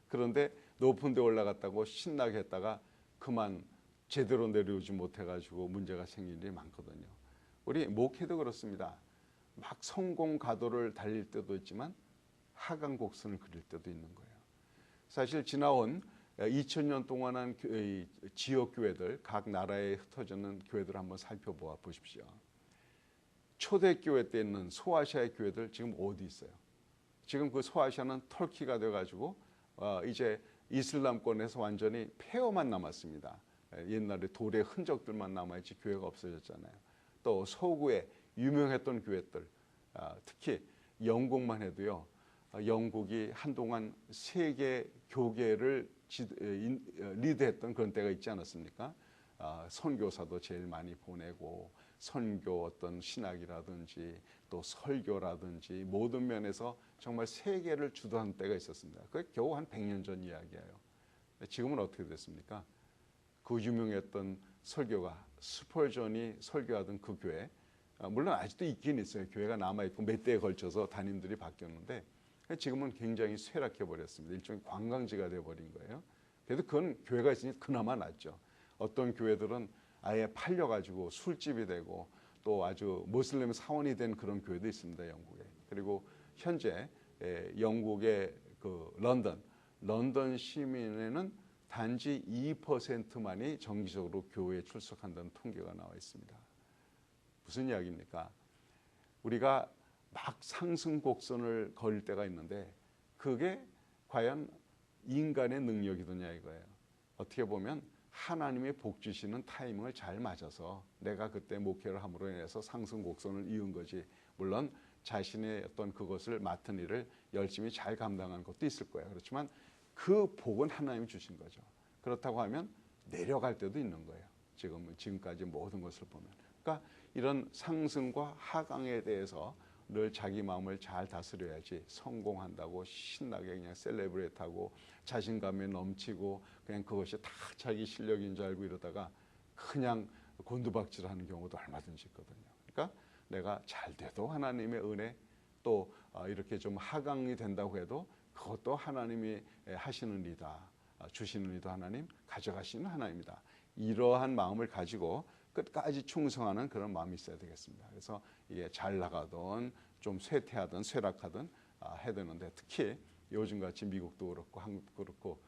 [SPEAKER 1] 그런데 높은 데 올라갔다고 신나게 했다가 그만 제대로 내려오지 못해가지고 문제가 생길 일이 많거든요. 우리 목회도 그렇습니다. 막 성공 가도를 달릴 때도 있지만 하강 곡선을 그릴 때도 있는 거예요. 사실 지나온 2000년 동안 한 지역 교회들, 각 나라에 흩어지는 교회들 한번 살펴보십시오. 초대교회 때 있는 소아시아의 교회들 지금 어디 있어요? 지금 그 소아시아는 터키가 돼가지고 이제 이슬람권에서 완전히 폐허만 남았습니다. 옛날에 돌의 흔적들만 남아있지 교회가 없어졌잖아요. 또 서구에 유명했던 교회들, 특히 영국만 해도요. 영국이 한동안 세계 교계를 리드했던 그런 때가 있지 않았습니까? 선교사도 제일 많이 보내고 선교 어떤 신학이라든지 또 설교라든지 모든 면에서 정말 세계를 주도한 때가 있었습니다. 그게 겨우 한 100년 전 이야기예요. 지금은 어떻게 됐습니까? 그 유명했던 설교가 스펄전이 설교하던 그 교회, 물론 아직도 있긴 있어요. 교회가 남아있고 몇 대에 걸쳐서 담임들이 바뀌었는데 지금은 굉장히 쇠락해 버렸습니다. 일종의 관광지가 돼버린 거예요. 그래도 그건 교회가 있으니 그나마 낫죠. 어떤 교회들은 아예 팔려가지고 술집이 되고 또 아주 모슬렘 사원이 된 그런 교회도 있습니다. 영국에. 그리고 현재 영국의 그 런던 시민에는 단지 2%만이 정기적으로 교회에 출석한다는 통계가 나와 있습니다. 무슨 이야기입니까? 우리가 막 상승 곡선을 걸을 때가 있는데 그게 과연 인간의 능력이더냐 이거예요. 어떻게 보면 하나님의 복 주시는 타이밍을 잘 맞아서 내가 그때 목회를 함으로 인해서 상승 곡선을 이은 거지. 물론 자신의 어떤 그것을 맡은 일을 열심히 잘 감당한 것도 있을 거예요. 그렇지만 그 복은 하나님이 주신 거죠. 그렇다고 하면 내려갈 때도 있는 거예요. 지금까지 모든 것을 보면. 그러니까 이런 상승과 하강에 대해서 늘 자기 마음을 잘 다스려야지 성공한다고 신나게 그냥 셀레브레이트하고 자신감에 넘치고 그냥 그것이 다 자기 실력인 줄 알고 이러다가 그냥 곤두박질하는 경우도 얼마든지 있거든요. 그러니까 내가 잘 돼도 하나님의 은혜 또 이렇게 좀 하강이 된다고 해도 그것도 하나님이 하시는 일이다. 주시는 일도 하나님, 가져가시는 하나님이다. 이러한 마음을 가지고 끝까지 충성하는 그런 마음이 있어야 되겠습니다. 그래서 이게 잘 나가든 좀 쇠퇴하든 쇠락하든 해야 되는데 특히 요즘같이 미국도 그렇고 한국도 그렇고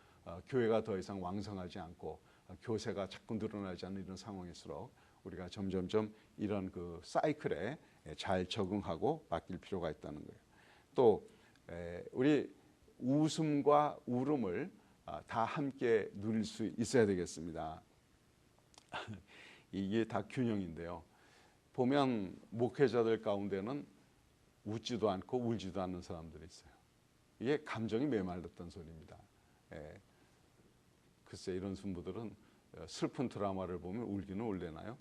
[SPEAKER 1] 교회가 더 이상 왕성하지 않고 교세가 자꾸 늘어나지 않는 이런 상황일수록 우리가 점점점 이런 그 사이클에 잘 적응하고 맡길 필요가 있다는 거예요. 또 우리 웃음과 울음을 다 함께 누릴 수 있어야 되겠습니다. 이게 다 균형인데요. 보면 목회자들 가운데는 웃지도 않고 울지도 않는 사람들이 있어요. 이게 감정이 메말랐던 소리입니다. 글쎄 이런 분들은 슬픈 드라마를 보면 울기는 울래나요?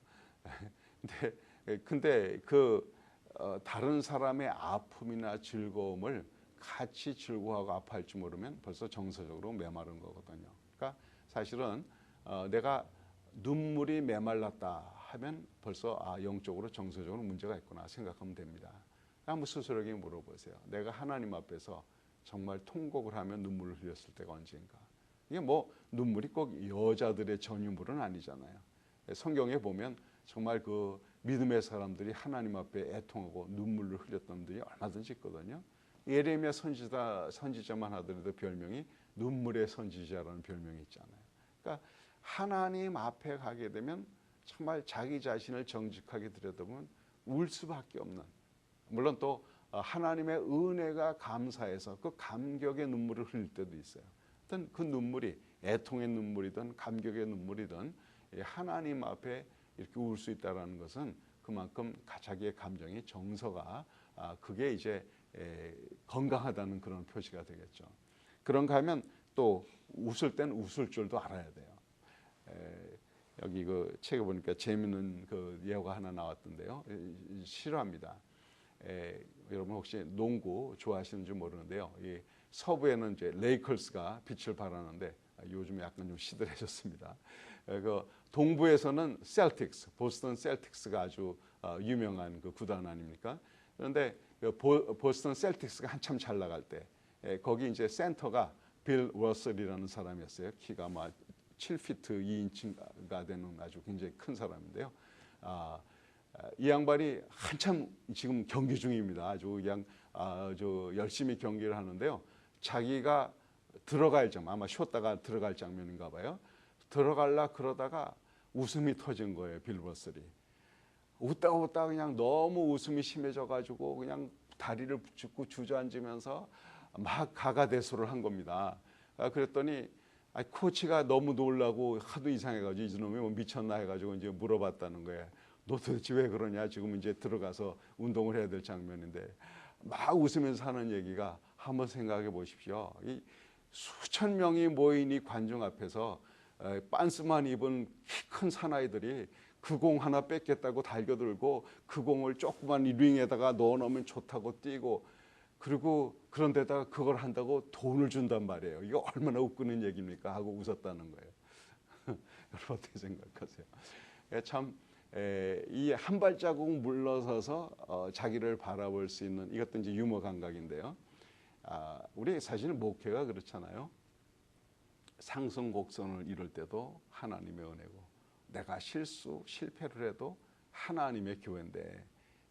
[SPEAKER 1] 근데 다른 사람의 아픔이나 즐거움을 같이 즐거워하고 아파할 줄 모르면 벌써 정서적으로 메마른 거거든요. 그러니까 사실은 내가 눈물이 메말랐다 하면 벌써 영적으로 정서적으로 문제가 있구나 생각하면 됩니다. 한번 스스로에게 물어보세요. 내가 하나님 앞에서 정말 통곡을 하며 눈물을 흘렸을 때가 언제인가? 이게 뭐 눈물이 꼭 여자들의 전유물은 아니잖아요. 성경에 보면 정말 그 믿음의 사람들이 하나님 앞에 애통하고 눈물을 흘렸던 분들이 얼마든지 있거든요. 예레미야 선지자만 하더라도 별명이 눈물의 선지자라는 별명이 있잖아요. 그러니까 하나님 앞에 가게 되면 정말 자기 자신을 정직하게 들여다보면 울 수밖에 없는, 물론 또 하나님의 은혜가 감사해서 그 감격의 눈물을 흘릴 때도 있어요. 어떤 그 눈물이 애통의 눈물이든 감격의 눈물이든 하나님 앞에 이렇게 울 수 있다는 것은 그만큼 자기의 감정이 정서가 그게 이제 건강하다는 그런 표시가 되겠죠. 그런가 하면 또 웃을 땐 웃을 줄도 알아야 돼요. 여기 그 책에 보니까 재미있는 그 예화가 하나 나왔던데요. 실화입니다. 여러분 혹시 농구 좋아하시는지 모르는데요. 이 서부에는 이제 레이커스가 빛을 발하는데 요즘 약간 좀 시들해졌습니다. 그 동부에서는 셀틱스, 보스턴 셀틱스가 아주 유명한 그 구단 아닙니까? 그런데 보스턴 셀틱스가 한참 잘 나갈 때 거기 이제 센터가 빌 러셀이라는 사람이었어요. 키가 막 7피트 2인치가 되는 아주 굉장히 큰 사람인데요. 이 양반이 한참 지금 경기 중입니다. 아주 그냥 열심히 경기를 하는데요. 자기가 들어갈 장면, 아마 쉬었다가 들어갈 장면인가 봐요. 들어갈라 그러다가 웃음이 터진 거예요. 빌 러셀이. 웃다가 그냥 너무 웃음이 심해져가지고 그냥 다리를 붙잡고 주저앉으면서 막 가가대소를 한 겁니다. 그랬더니 코치가 너무 놀라고 하도 이상해가지고 이놈이 뭐 미쳤나 해가지고 이제 물어봤다는 거예요. 너 도대체 왜 그러냐? 지금 이제 들어가서 운동을 해야 될 장면인데 막 웃으면서 하는 얘기가 한번 생각해 보십시오. 이 수천 명이 모인 이 관중 앞에서 빤스만 입은 키 큰 사나이들이 그 공 하나 뺏겠다고 달겨들고 그 공을 조그만 링에다가 넣어놓으면 좋다고 뛰고 그리고 그런데다가 그걸 한다고 돈을 준단 말이에요. 이거 얼마나 웃기는 얘기입니까? 하고 웃었다는 거예요. 여러분 어떻게 생각하세요? 참 이 한 발자국 물러서서 자기를 바라볼 수 있는 이것도 이제 유머 감각인데요. 우리 사실 목회가 그렇잖아요. 상승곡선을 이룰 때도 하나님의 은혜고 내가 실패를 해도 하나님의 교회인데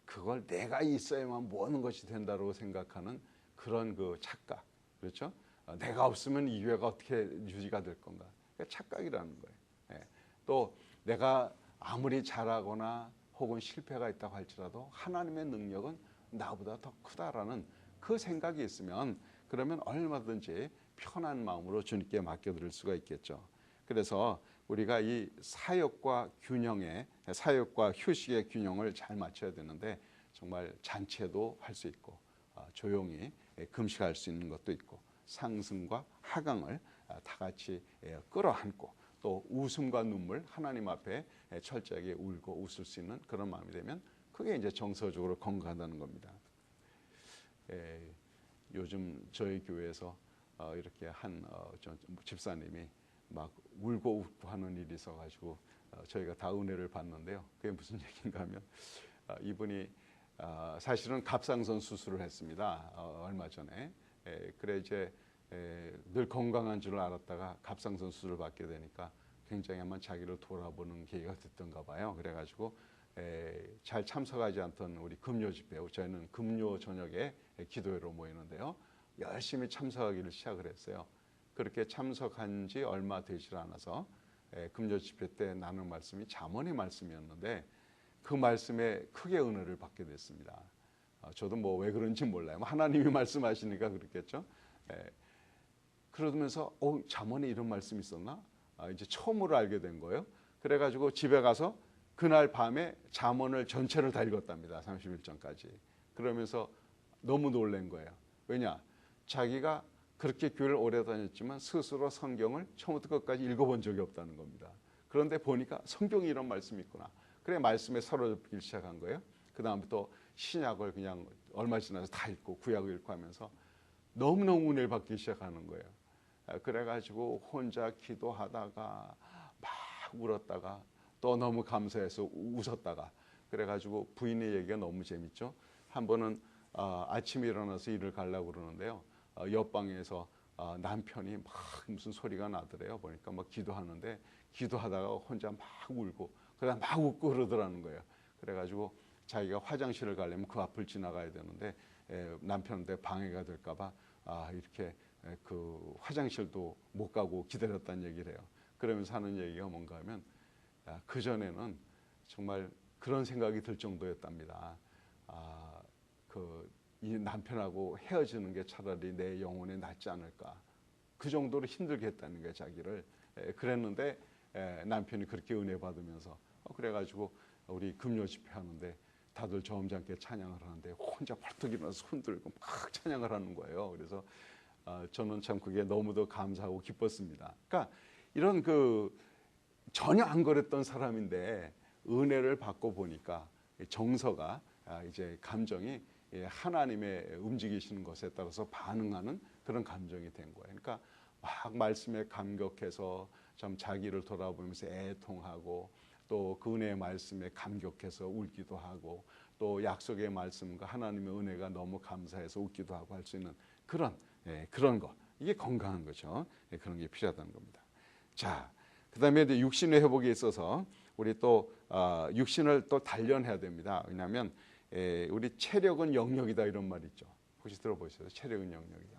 [SPEAKER 1] 그걸 내가 있어야만 모든 것이 된다고 생각하는 그런 그 착각, 그렇죠? 내가 없으면 이 교회가 어떻게 유지가 될 건가? 착각이라는 거예요. 또 내가 아무리 잘하거나 혹은 실패가 있다고 할지라도 하나님의 능력은 나보다 더 크다라는 그 생각이 있으면 그러면 얼마든지 편한 마음으로 주님께 맡겨드릴 수가 있겠죠. 그래서 우리가 이 사역과 휴식의 균형을 잘 맞춰야 되는데 정말 잔치도 할 수 있고 조용히 금식할 수 있는 것도 있고 상승과 하강을 다 같이 끌어안고 또 웃음과 눈물 하나님 앞에 철저하게 울고 웃을 수 있는 그런 마음이 되면 그게 이제 정서적으로 건강하다는 겁니다. 요즘 저희 교회에서 이렇게 한 집사님이 막 울고 웃고 하는 일이 있어가지고 저희가 다 은혜를 받는데요. 그게 무슨 얘기인가 하면 이분이 사실은 갑상선 수술을 했습니다. 얼마 전에. 그래 이제 늘 건강한 줄 알았다가 갑상선 수술을 받게 되니까 굉장히 한번 자기를 돌아보는 계기가 됐던가 봐요. 그래가지고 잘 참석하지 않던 우리 금요 집회, 저희는 금요 저녁에 기도회로 모이는데요. 열심히 참석하기를 시작을 했어요. 그렇게 참석한 지 얼마 되질 않아서 금요 집회 때 나눈 말씀이 잠언의 말씀이었는데 그 말씀에 크게 은혜를 받게 됐습니다. 저도 뭐 왜 그런지 몰라요. 하나님이 말씀하시니까 그렇겠죠. 예. 그러면서 잠언에 이런 말씀이 있었나? 이제 처음으로 알게 된 거예요. 그래가지고 집에 가서 그날 밤에 잠언을 전체를 다 읽었답니다. 31장까지. 그러면서 너무 놀란 거예요. 왜냐? 자기가 그렇게 교회를 오래 다녔지만 스스로 성경을 처음부터 끝까지 읽어본 적이 없다는 겁니다. 그런데 보니까 성경에 이런 말씀이 있구나. 그래 말씀에 사로잡기 시작한 거예요. 그 다음부터 신약을 그냥 얼마 지나서 다 읽고 구약을 읽고 하면서 너무너무 은혜를 받기 시작하는 거예요. 그래가지고 혼자 기도하다가 막 울었다가 또 너무 감사해서 웃었다가 그래가지고 부인의 얘기가 너무 재밌죠. 한 번은 아침에 일어나서 일을 가려고 그러는데요. 옆방에서 남편이 막 무슨 소리가 나더래요. 보니까 막 기도하는데 기도하다가 혼자 막 울고 그다음 막 웃고 그러더라는 거예요. 그래가지고 자기가 화장실을 가려면 그 앞을 지나가야 되는데 남편한테 방해가 될까봐 이렇게 그 화장실도 못 가고 기다렸다는 얘기를 해요. 그러면서 하는 얘기가 뭔가 하면 그 전에는 정말 그런 생각이 들 정도였답니다. 이 남편하고 헤어지는 게 차라리 내 영혼에 낫지 않을까. 그 정도로 힘들게 했다는 거예요, 자기를. 그랬는데 남편이 그렇게 은혜 받으면서 그래가지고 우리 금요 집회 하는데 다들 점잖게 찬양을 하는데 혼자 벌떡 일어나서 손 들고 막 찬양을 하는 거예요. 그래서 저는 참 그게 너무도 감사하고 기뻤습니다. 그러니까 이런 전혀 안 그랬던 사람인데 은혜를 받고 보니까 정서가 이제 감정이 하나님의 움직이시는 것에 따라서 반응하는 그런 감정이 된 거예요. 그러니까 막 말씀에 감격해서 참 자기를 돌아보면서 애통하고 또 그 은혜의 말씀에 감격해서 울기도 하고 또 약속의 말씀과 하나님의 은혜가 너무 감사해서 웃기도 하고 할 수 있는 그런 거. 이게 건강한 거죠. 그런 게 필요하다는 겁니다. 자, 그다음에 이제 육신의 회복에 있어서 우리 또 육신을 또 단련해야 됩니다. 왜냐하면 우리 체력은 영역이다 이런 말 있죠. 혹시 들어보셨어요? 체력은 영역이다.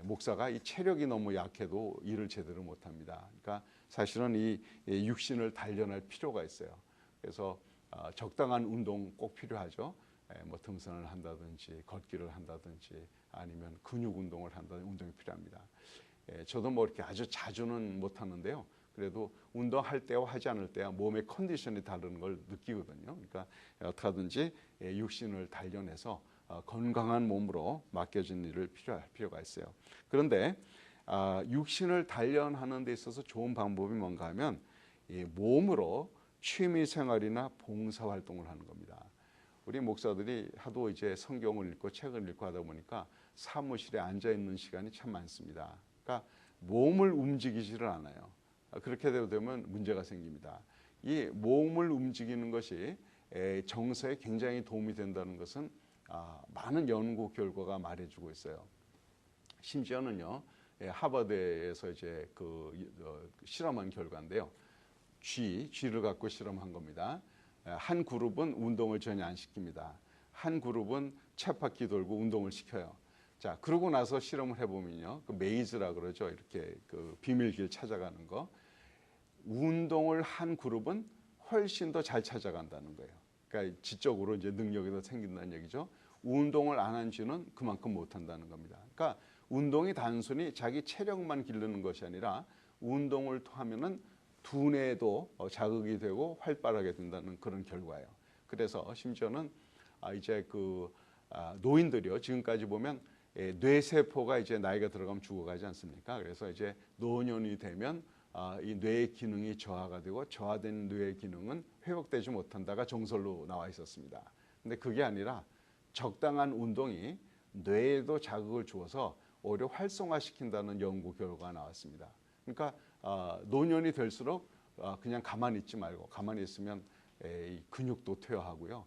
[SPEAKER 1] 목사가 이 체력이 너무 약해도 일을 제대로 못합니다. 그러니까 사실은 이 육신을 단련할 필요가 있어요. 그래서 적당한 운동 꼭 필요하죠. 뭐 등산을 한다든지 걷기를 한다든지 아니면 근육 운동을 한다든지 운동이 필요합니다. 저도 뭐 이렇게 아주 자주는 못하는데요. 그래도 운동할 때와 하지 않을 때와 몸의 컨디션이 다른 걸 느끼거든요. 그러니까 어떻게 하든지 육신을 단련해서 건강한 몸으로 맡겨진 일을 필요할 필요가 있어요. 그런데 육신을 단련하는 데 있어서 좋은 방법이 뭔가 하면 몸으로 취미 생활이나 봉사 활동을 하는 겁니다. 우리 목사들이 하도 이제 성경을 읽고 책을 읽고 하다 보니까 사무실에 앉아 있는 시간이 참 많습니다. 그러니까 몸을 움직이지를 않아요. 그렇게 되면 문제가 생깁니다. 이 몸을 움직이는 것이 정서에 굉장히 도움이 된다는 것은 많은 연구 결과가 말해주고 있어요. 심지어는요, 하버드에서 이제 실험한 결과인데요. 쥐를 갖고 실험한 겁니다. 한 그룹은 운동을 전혀 안 시킵니다. 한 그룹은 쳇바퀴 돌고 운동을 시켜요. 자, 그러고 나서 실험을 해보면요, 그 메이즈라 그러죠. 이렇게 그 비밀길 찾아가는 거. 운동을 한 그룹은 훨씬 더 잘 찾아간다는 거예요. 그러니까 지적으로 이제 능력이 더 생긴다는 얘기죠. 운동을 안 한 쥐는 그만큼 못한다는 겁니다. 그러니까 운동이 단순히 자기 체력만 기르는 것이 아니라 운동을 하면은 두뇌도 자극이 되고 활발하게 된다는 그런 결과예요. 그래서 심지어는 이제 노인들이요. 지금까지 보면 뇌세포가 이제 나이가 들어가면 죽어가지 않습니까? 그래서 이제 노년이 되면 이 뇌의 기능이 저하가 되고 저하된 뇌의 기능은 회복되지 못한다가 정설로 나와 있었습니다. 근데 그게 아니라 적당한 운동이 뇌에도 자극을 주어서 오히려 활성화시킨다는 연구 결과가 나왔습니다. 그러니까 노년이 될수록 그냥 가만히 있지 말고 가만히 있으면 근육도 퇴화하고요.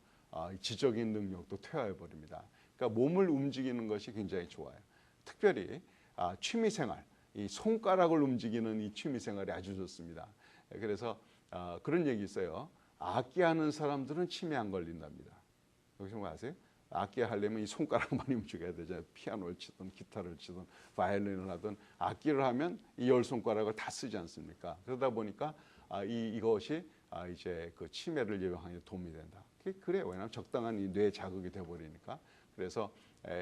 [SPEAKER 1] 지적인 능력도 퇴화해 버립니다. 그러니까 몸을 움직이는 것이 굉장히 좋아요. 특별히 취미생활, 이 손가락을 움직이는 이 취미생활이 아주 좋습니다. 그래서 그런 얘기 있어요. 악기하는 사람들은 치매 안 걸린답니다. 여기서 뭐 아세요? 악기 하려면 이 손가락만 움직여야 되잖아요. 피아노를 치든 기타를 치든 바이올린을 하든 악기를 하면 이 열 손가락을 다 쓰지 않습니까? 그러다 보니까 이것이 이제 그 치매를 예방하는 데 도움이 된다. 그래요. 왜냐하면 적당한 이 뇌 자극이 돼버리니까. 그래서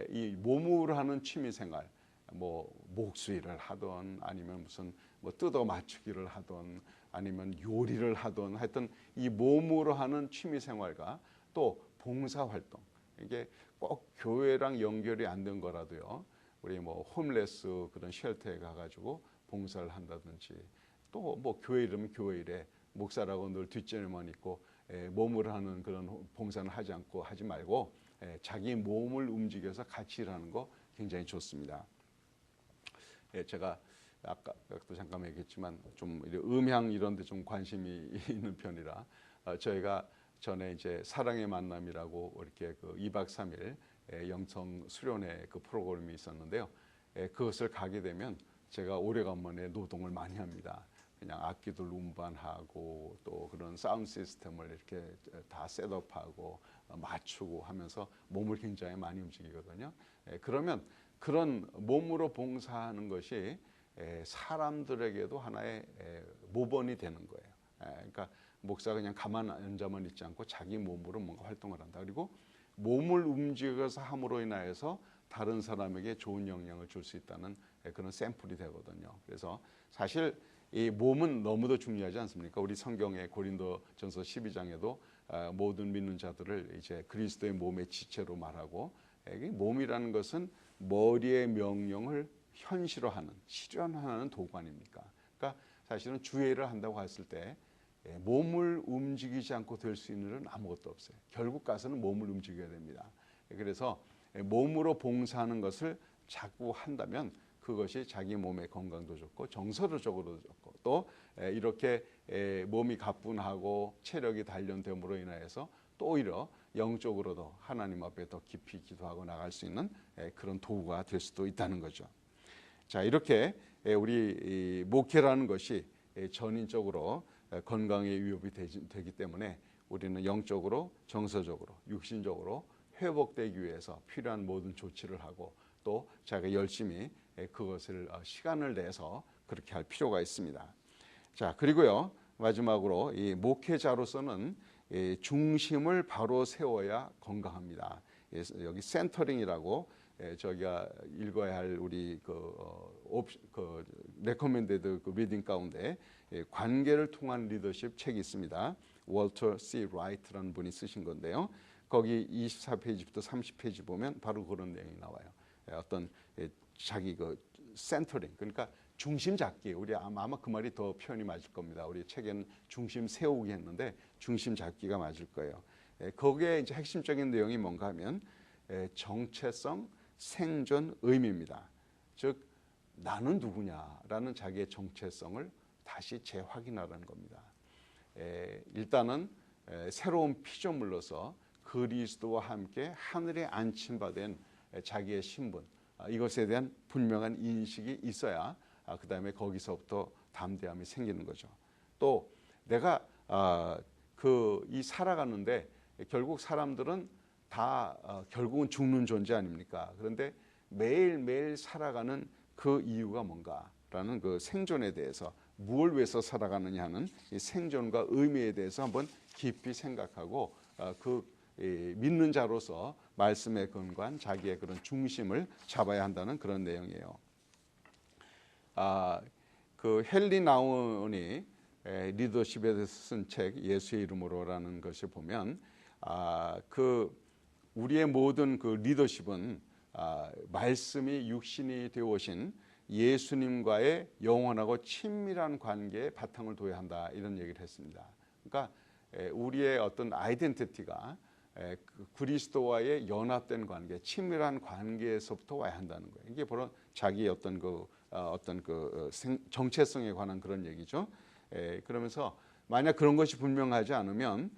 [SPEAKER 1] 이 몸으로 하는 취미 생활, 뭐 목수일을 하던 아니면 무슨 뭐 뜯어 맞추기를 하던 아니면 요리를 하던 하여튼 이 몸으로 하는 취미 생활과 또 봉사 활동, 이게 꼭 교회랑 연결이 안 된 거라도요. 우리 뭐 홈레스 그런 쉘터에 가가지고 봉사를 한다든지 또 뭐 교회 이러면 교회 일에 목사라고 늘 뒷전에만 있고 몸으로 하는 그런 봉사는 하지 말고 자기 몸을 움직여서 같이 일하는 거 굉장히 좋습니다. 제가 아까도 잠깐 얘기했지만 좀 음향 이런 데 좀 관심이 있는 편이라 저희가 전에 이제 사랑의 만남이라고 이렇게 그 2박 3일 영성 수련회 그 프로그램이 있었는데요. 그것을 가게 되면 제가 오래간만에 노동을 많이 합니다. 그냥 악기들 운반하고 또 그런 사운드 시스템을 이렇게 다 셋업하고 맞추고 하면서 몸을 굉장히 많이 움직이거든요. 그러면 그런 몸으로 봉사하는 것이 사람들에게도 하나의 모범이 되는 거예요. 그러니까 목사가 그냥 가만 앉아만 있지 않고 자기 몸으로 뭔가 활동을 한다. 그리고 몸을 움직여서 함으로 인하여서 다른 사람에게 좋은 영향을 줄 수 있다는 그런 샘플이 되거든요. 그래서 사실 이 몸은 너무도 중요하지 않습니까? 우리 성경의 고린도전서 12장에도 모든 믿는 자들을 이제 그리스도의 몸의 지체로 말하고, 몸이라는 것은 머리의 명령을 현실화하는, 실현하는 도구 아닙니까? 그러니까 사실은 주의를 한다고 했을 때 몸을 움직이지 않고 될 수 있는 일은 아무것도 없어요. 결국 가서는 몸을 움직여야 됩니다. 그래서 몸으로 봉사하는 것을 자꾸 한다면 그것이 자기 몸의 건강도 좋고 정서적으로도 좋고 또 이렇게 몸이 가뿐하고 체력이 단련됨으로 인하여서 또 오히려 영적으로도 하나님 앞에 더 깊이 기도하고 나갈 수 있는 그런 도구가 될 수도 있다는 거죠. 자, 이렇게 우리 목회라는 것이 전인적으로 건강에 위협이 되기 때문에 우리는 영적으로, 정서적으로, 육신적으로 회복되기 위해서 필요한 모든 조치를 하고 또 자기가 열심히 그것을 시간을 내서 그렇게 할 필요가 있습니다. 자, 그리고요 마지막으로 이 목회자로서는 중심을 바로 세워야 건강합니다. 여기 센터링이라고 저희가 읽어야 할 우리 그 레코멘데드 그 리딩 가운데 관계를 통한 리더십 책이 있습니다. 월터 C. 라이트라는 분이 쓰신 건데요. 거기 24페이지부터 30페이지 보면 바로 그런 내용이 나와요. 어떤 자기 그 센터링, 그러니까 중심 잡기. 우리 아마 그 말이 더 표현이 맞을 겁니다. 우리 책에는 중심 세우기 했는데 중심 잡기가 맞을 거예요. 거기에 이제 핵심적인 내용이 뭔가 하면 정체성, 생존, 의미입니다. 즉 나는 누구냐라는 자기의 정체성을 다시 재확인하라는 겁니다. 일단은 새로운 피조물로서 그리스도와 함께 하늘에 안침받은 자기의 신분, 이것에 대한 분명한 인식이 있어야 그 다음에 거기서부터 담대함이 생기는 거죠. 또 내가 이 살아가는데 결국 사람들은 다 결국은 죽는 존재 아닙니까? 그런데 매일매일 살아가는 그 이유가 뭔가라는 그 생존에 대해서 무엇을 위해서 살아가느냐 하는 이 생존과 의미에 대해서 한번 깊이 생각하고 믿는 자로서 말씀에 근거한 자기의 그런 중심을 잡아야 한다는 그런 내용이에요. 그 헨리 나운이 리더십에 대해서 쓴 책 예수의 이름으로라는 것을 보면 우리의 모든 그 리더십은 말씀이 육신이 되어 오신 예수님과의 영원하고 친밀한 관계에 바탕을 둬야 한다, 이런 얘기를 했습니다. 그러니까 우리의 어떤 아이덴티티가 그리스도와의 연합된 관계, 친밀한 관계에서부터 와야 한다는 거예요. 이게 바로 자기의 어떤 정체성에 관한 그런 얘기죠. 그러면서 만약 그런 것이 분명하지 않으면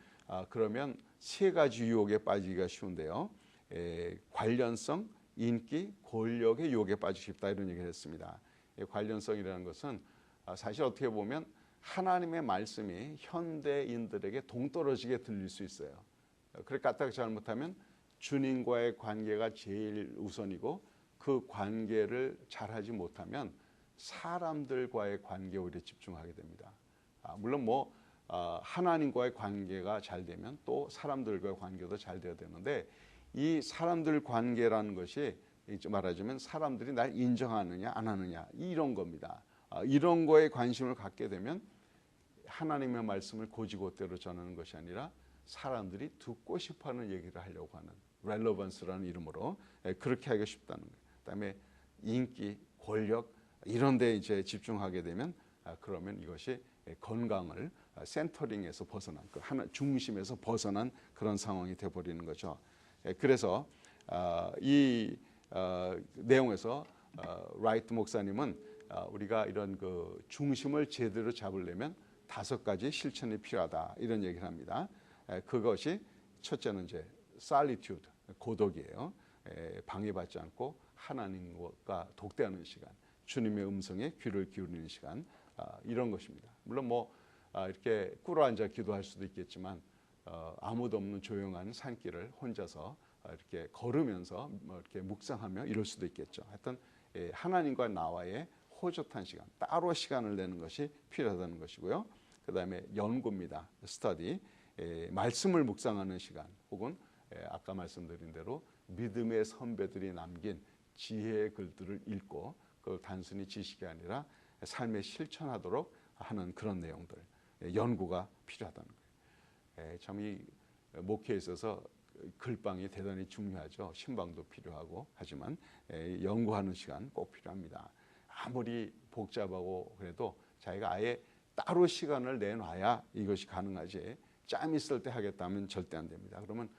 [SPEAKER 1] 그러면 세 가지 유혹에 빠지기가 쉬운데요. 관련성, 인기, 권력의 유혹에 빠지기 쉽다, 이런 얘기를 했습니다. 관련성이라는 것은 사실 어떻게 보면 하나님의 말씀이 현대인들에게 동떨어지게 들릴 수 있어요. 그렇게 까딱 잘못하면 주님과의 관계가 제일 우선이고 그 관계를 잘하지 못하면 사람들과의 관계에 오히려 집중하게 됩니다. 물론 하나님과의 관계가 잘 되면 또 사람들과의 관계도 잘 돼야 되는데 이 사람들 관계라는 것이 말하자면 사람들이 날 인정하느냐 안 하느냐 이런 겁니다. 이런 거에 관심을 갖게 되면 하나님의 말씀을 고지고대로 전하는 것이 아니라 사람들이 듣고 싶어하는 얘기를 하려고 하는 렐러번스라는 이름으로 그렇게 하고 싶다는 거예요. 그다음에 인기, 권력 이런 데 이제 집중하게 되면 그러면 이것이 건강을 센터링에서 벗어난 그 하나 중심에서 벗어난 그런 상황이 돼 버리는 거죠. 그래서 이 내용에서 라이트 목사님은 우리가 이런 그 중심을 제대로 잡으려면 5가지 실천이 필요하다 이런 얘기를 합니다. 그것이 첫째는 이제 solitude 고독이에요. 방해받지 않고 하나님과 독대하는 시간, 주님의 음성에 귀를 기울이는 시간 이런 것입니다. 물론 뭐 이렇게 꿇어 앉아 기도할 수도 있겠지만 아무도 없는 조용한 산길을 혼자서 이렇게 걸으면서 뭐 이렇게 묵상하며 이럴 수도 있겠죠. 하여튼 하나님과 나와의 호젓한 시간, 따로 시간을 내는 것이 필요하다는 것이고요. 그 다음에 연구입니다. 스터디, 말씀을 묵상하는 시간 혹은 아까 말씀드린 대로 믿음의 선배들이 남긴 지혜의 글들을 읽고 그걸 단순히 지식이 아니라 삶에 실천하도록 하는 그런 내용들, 연구가 필요하다는 거예요. 참 이 목회에 있어서 글방이 대단히 중요하죠. 신방도 필요하고 하지만 연구하는 시간 꼭 필요합니다. 아무리 복잡하고 그래도 자기가 아예 따로 시간을 내놔야 이것이 가능하지 짬 있을 때 하겠다면 절대 안 됩니다. 그러면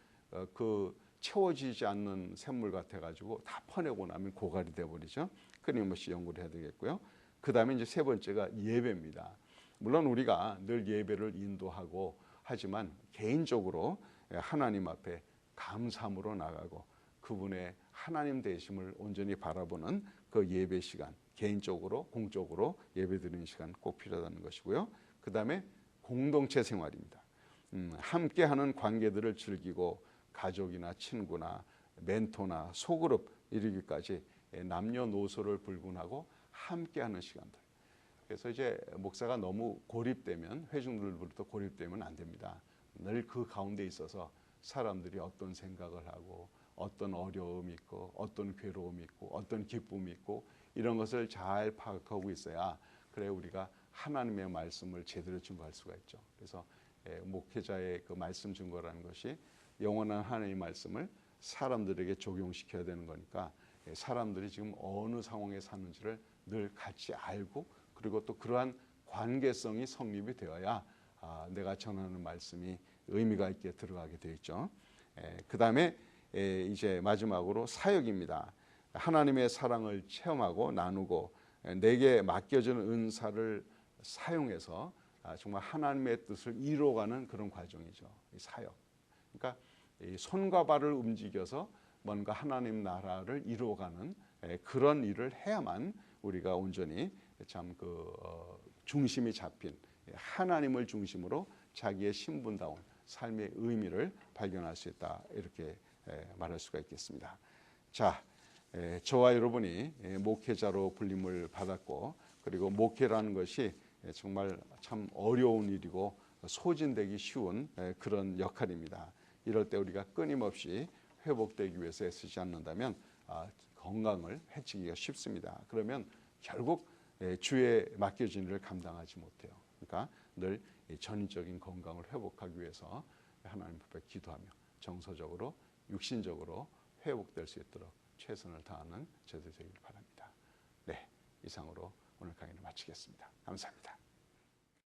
[SPEAKER 1] 그 채워지지 않는 샘물 같아가지고 다 퍼내고 나면 고갈이 돼버리죠. 끊임없이 연구를 해야 되겠고요. 그 다음에 이제 세 번째가 예배입니다. 물론 우리가 늘 예배를 인도하고 하지만 개인적으로 하나님 앞에 감사함으로 나가고 그분의 하나님 되심을 온전히 바라보는 그 예배 시간, 개인적으로 공적으로 예배드리는 시간 꼭 필요하다는 것이고요. 그 다음에 공동체 생활입니다. 함께하는 관계들을 즐기고 가족이나 친구나 멘토나 소그룹 이르기까지 남녀노소를 불문하고 함께하는 시간들. 그래서 이제 목사가 너무 고립되면 회중들부터 고립되면 안 됩니다. 늘 그 가운데 있어서 사람들이 어떤 생각을 하고 어떤 어려움이 있고 어떤 괴로움이 있고 어떤 기쁨이 있고 이런 것을 잘 파악하고 있어야 그래 우리가 하나님의 말씀을 제대로 증거할 수가 있죠. 그래서 목회자의 그 말씀 증거라는 것이 영원한 하나님의 말씀을 사람들에게 적용시켜야 되는 거니까 사람들이 지금 어느 상황에 사는지를 늘 같이 알고 그리고 또 그러한 관계성이 성립이 되어야 내가 전하는 말씀이 의미가 있게 들어가게 되어 있죠. 그 다음에 이제 마지막으로 사역입니다. 하나님의 사랑을 체험하고 나누고 내게 맡겨진 은사를 사용해서 정말 하나님의 뜻을 이루어가는 그런 과정이죠. 이 사역. 그러니까 이 손과 발을 움직여서 뭔가 하나님 나라를 이루어가는 그런 일을 해야만 우리가 온전히 참 그 중심이 잡힌 하나님을 중심으로 자기의 신분다운 삶의 의미를 발견할 수 있다 이렇게 말할 수가 있겠습니다. 자, 저와 여러분이 목회자로 불림을 받았고 그리고 목회라는 것이 정말 참 어려운 일이고 소진되기 쉬운 그런 역할입니다. 이럴 때 우리가 끊임없이 회복되기 위해서 애쓰지 않는다면 건강을 해치기가 쉽습니다. 그러면 결국 주에 맡겨진 일을 감당하지 못해요. 그러니까 늘 전인적인 건강을 회복하기 위해서 하나님 앞에 기도하며 정서적으로 육신적으로 회복될 수 있도록 최선을 다하는 저들 되길 바랍니다. 네, 이상으로 오늘 강의를 마치겠습니다. 감사합니다.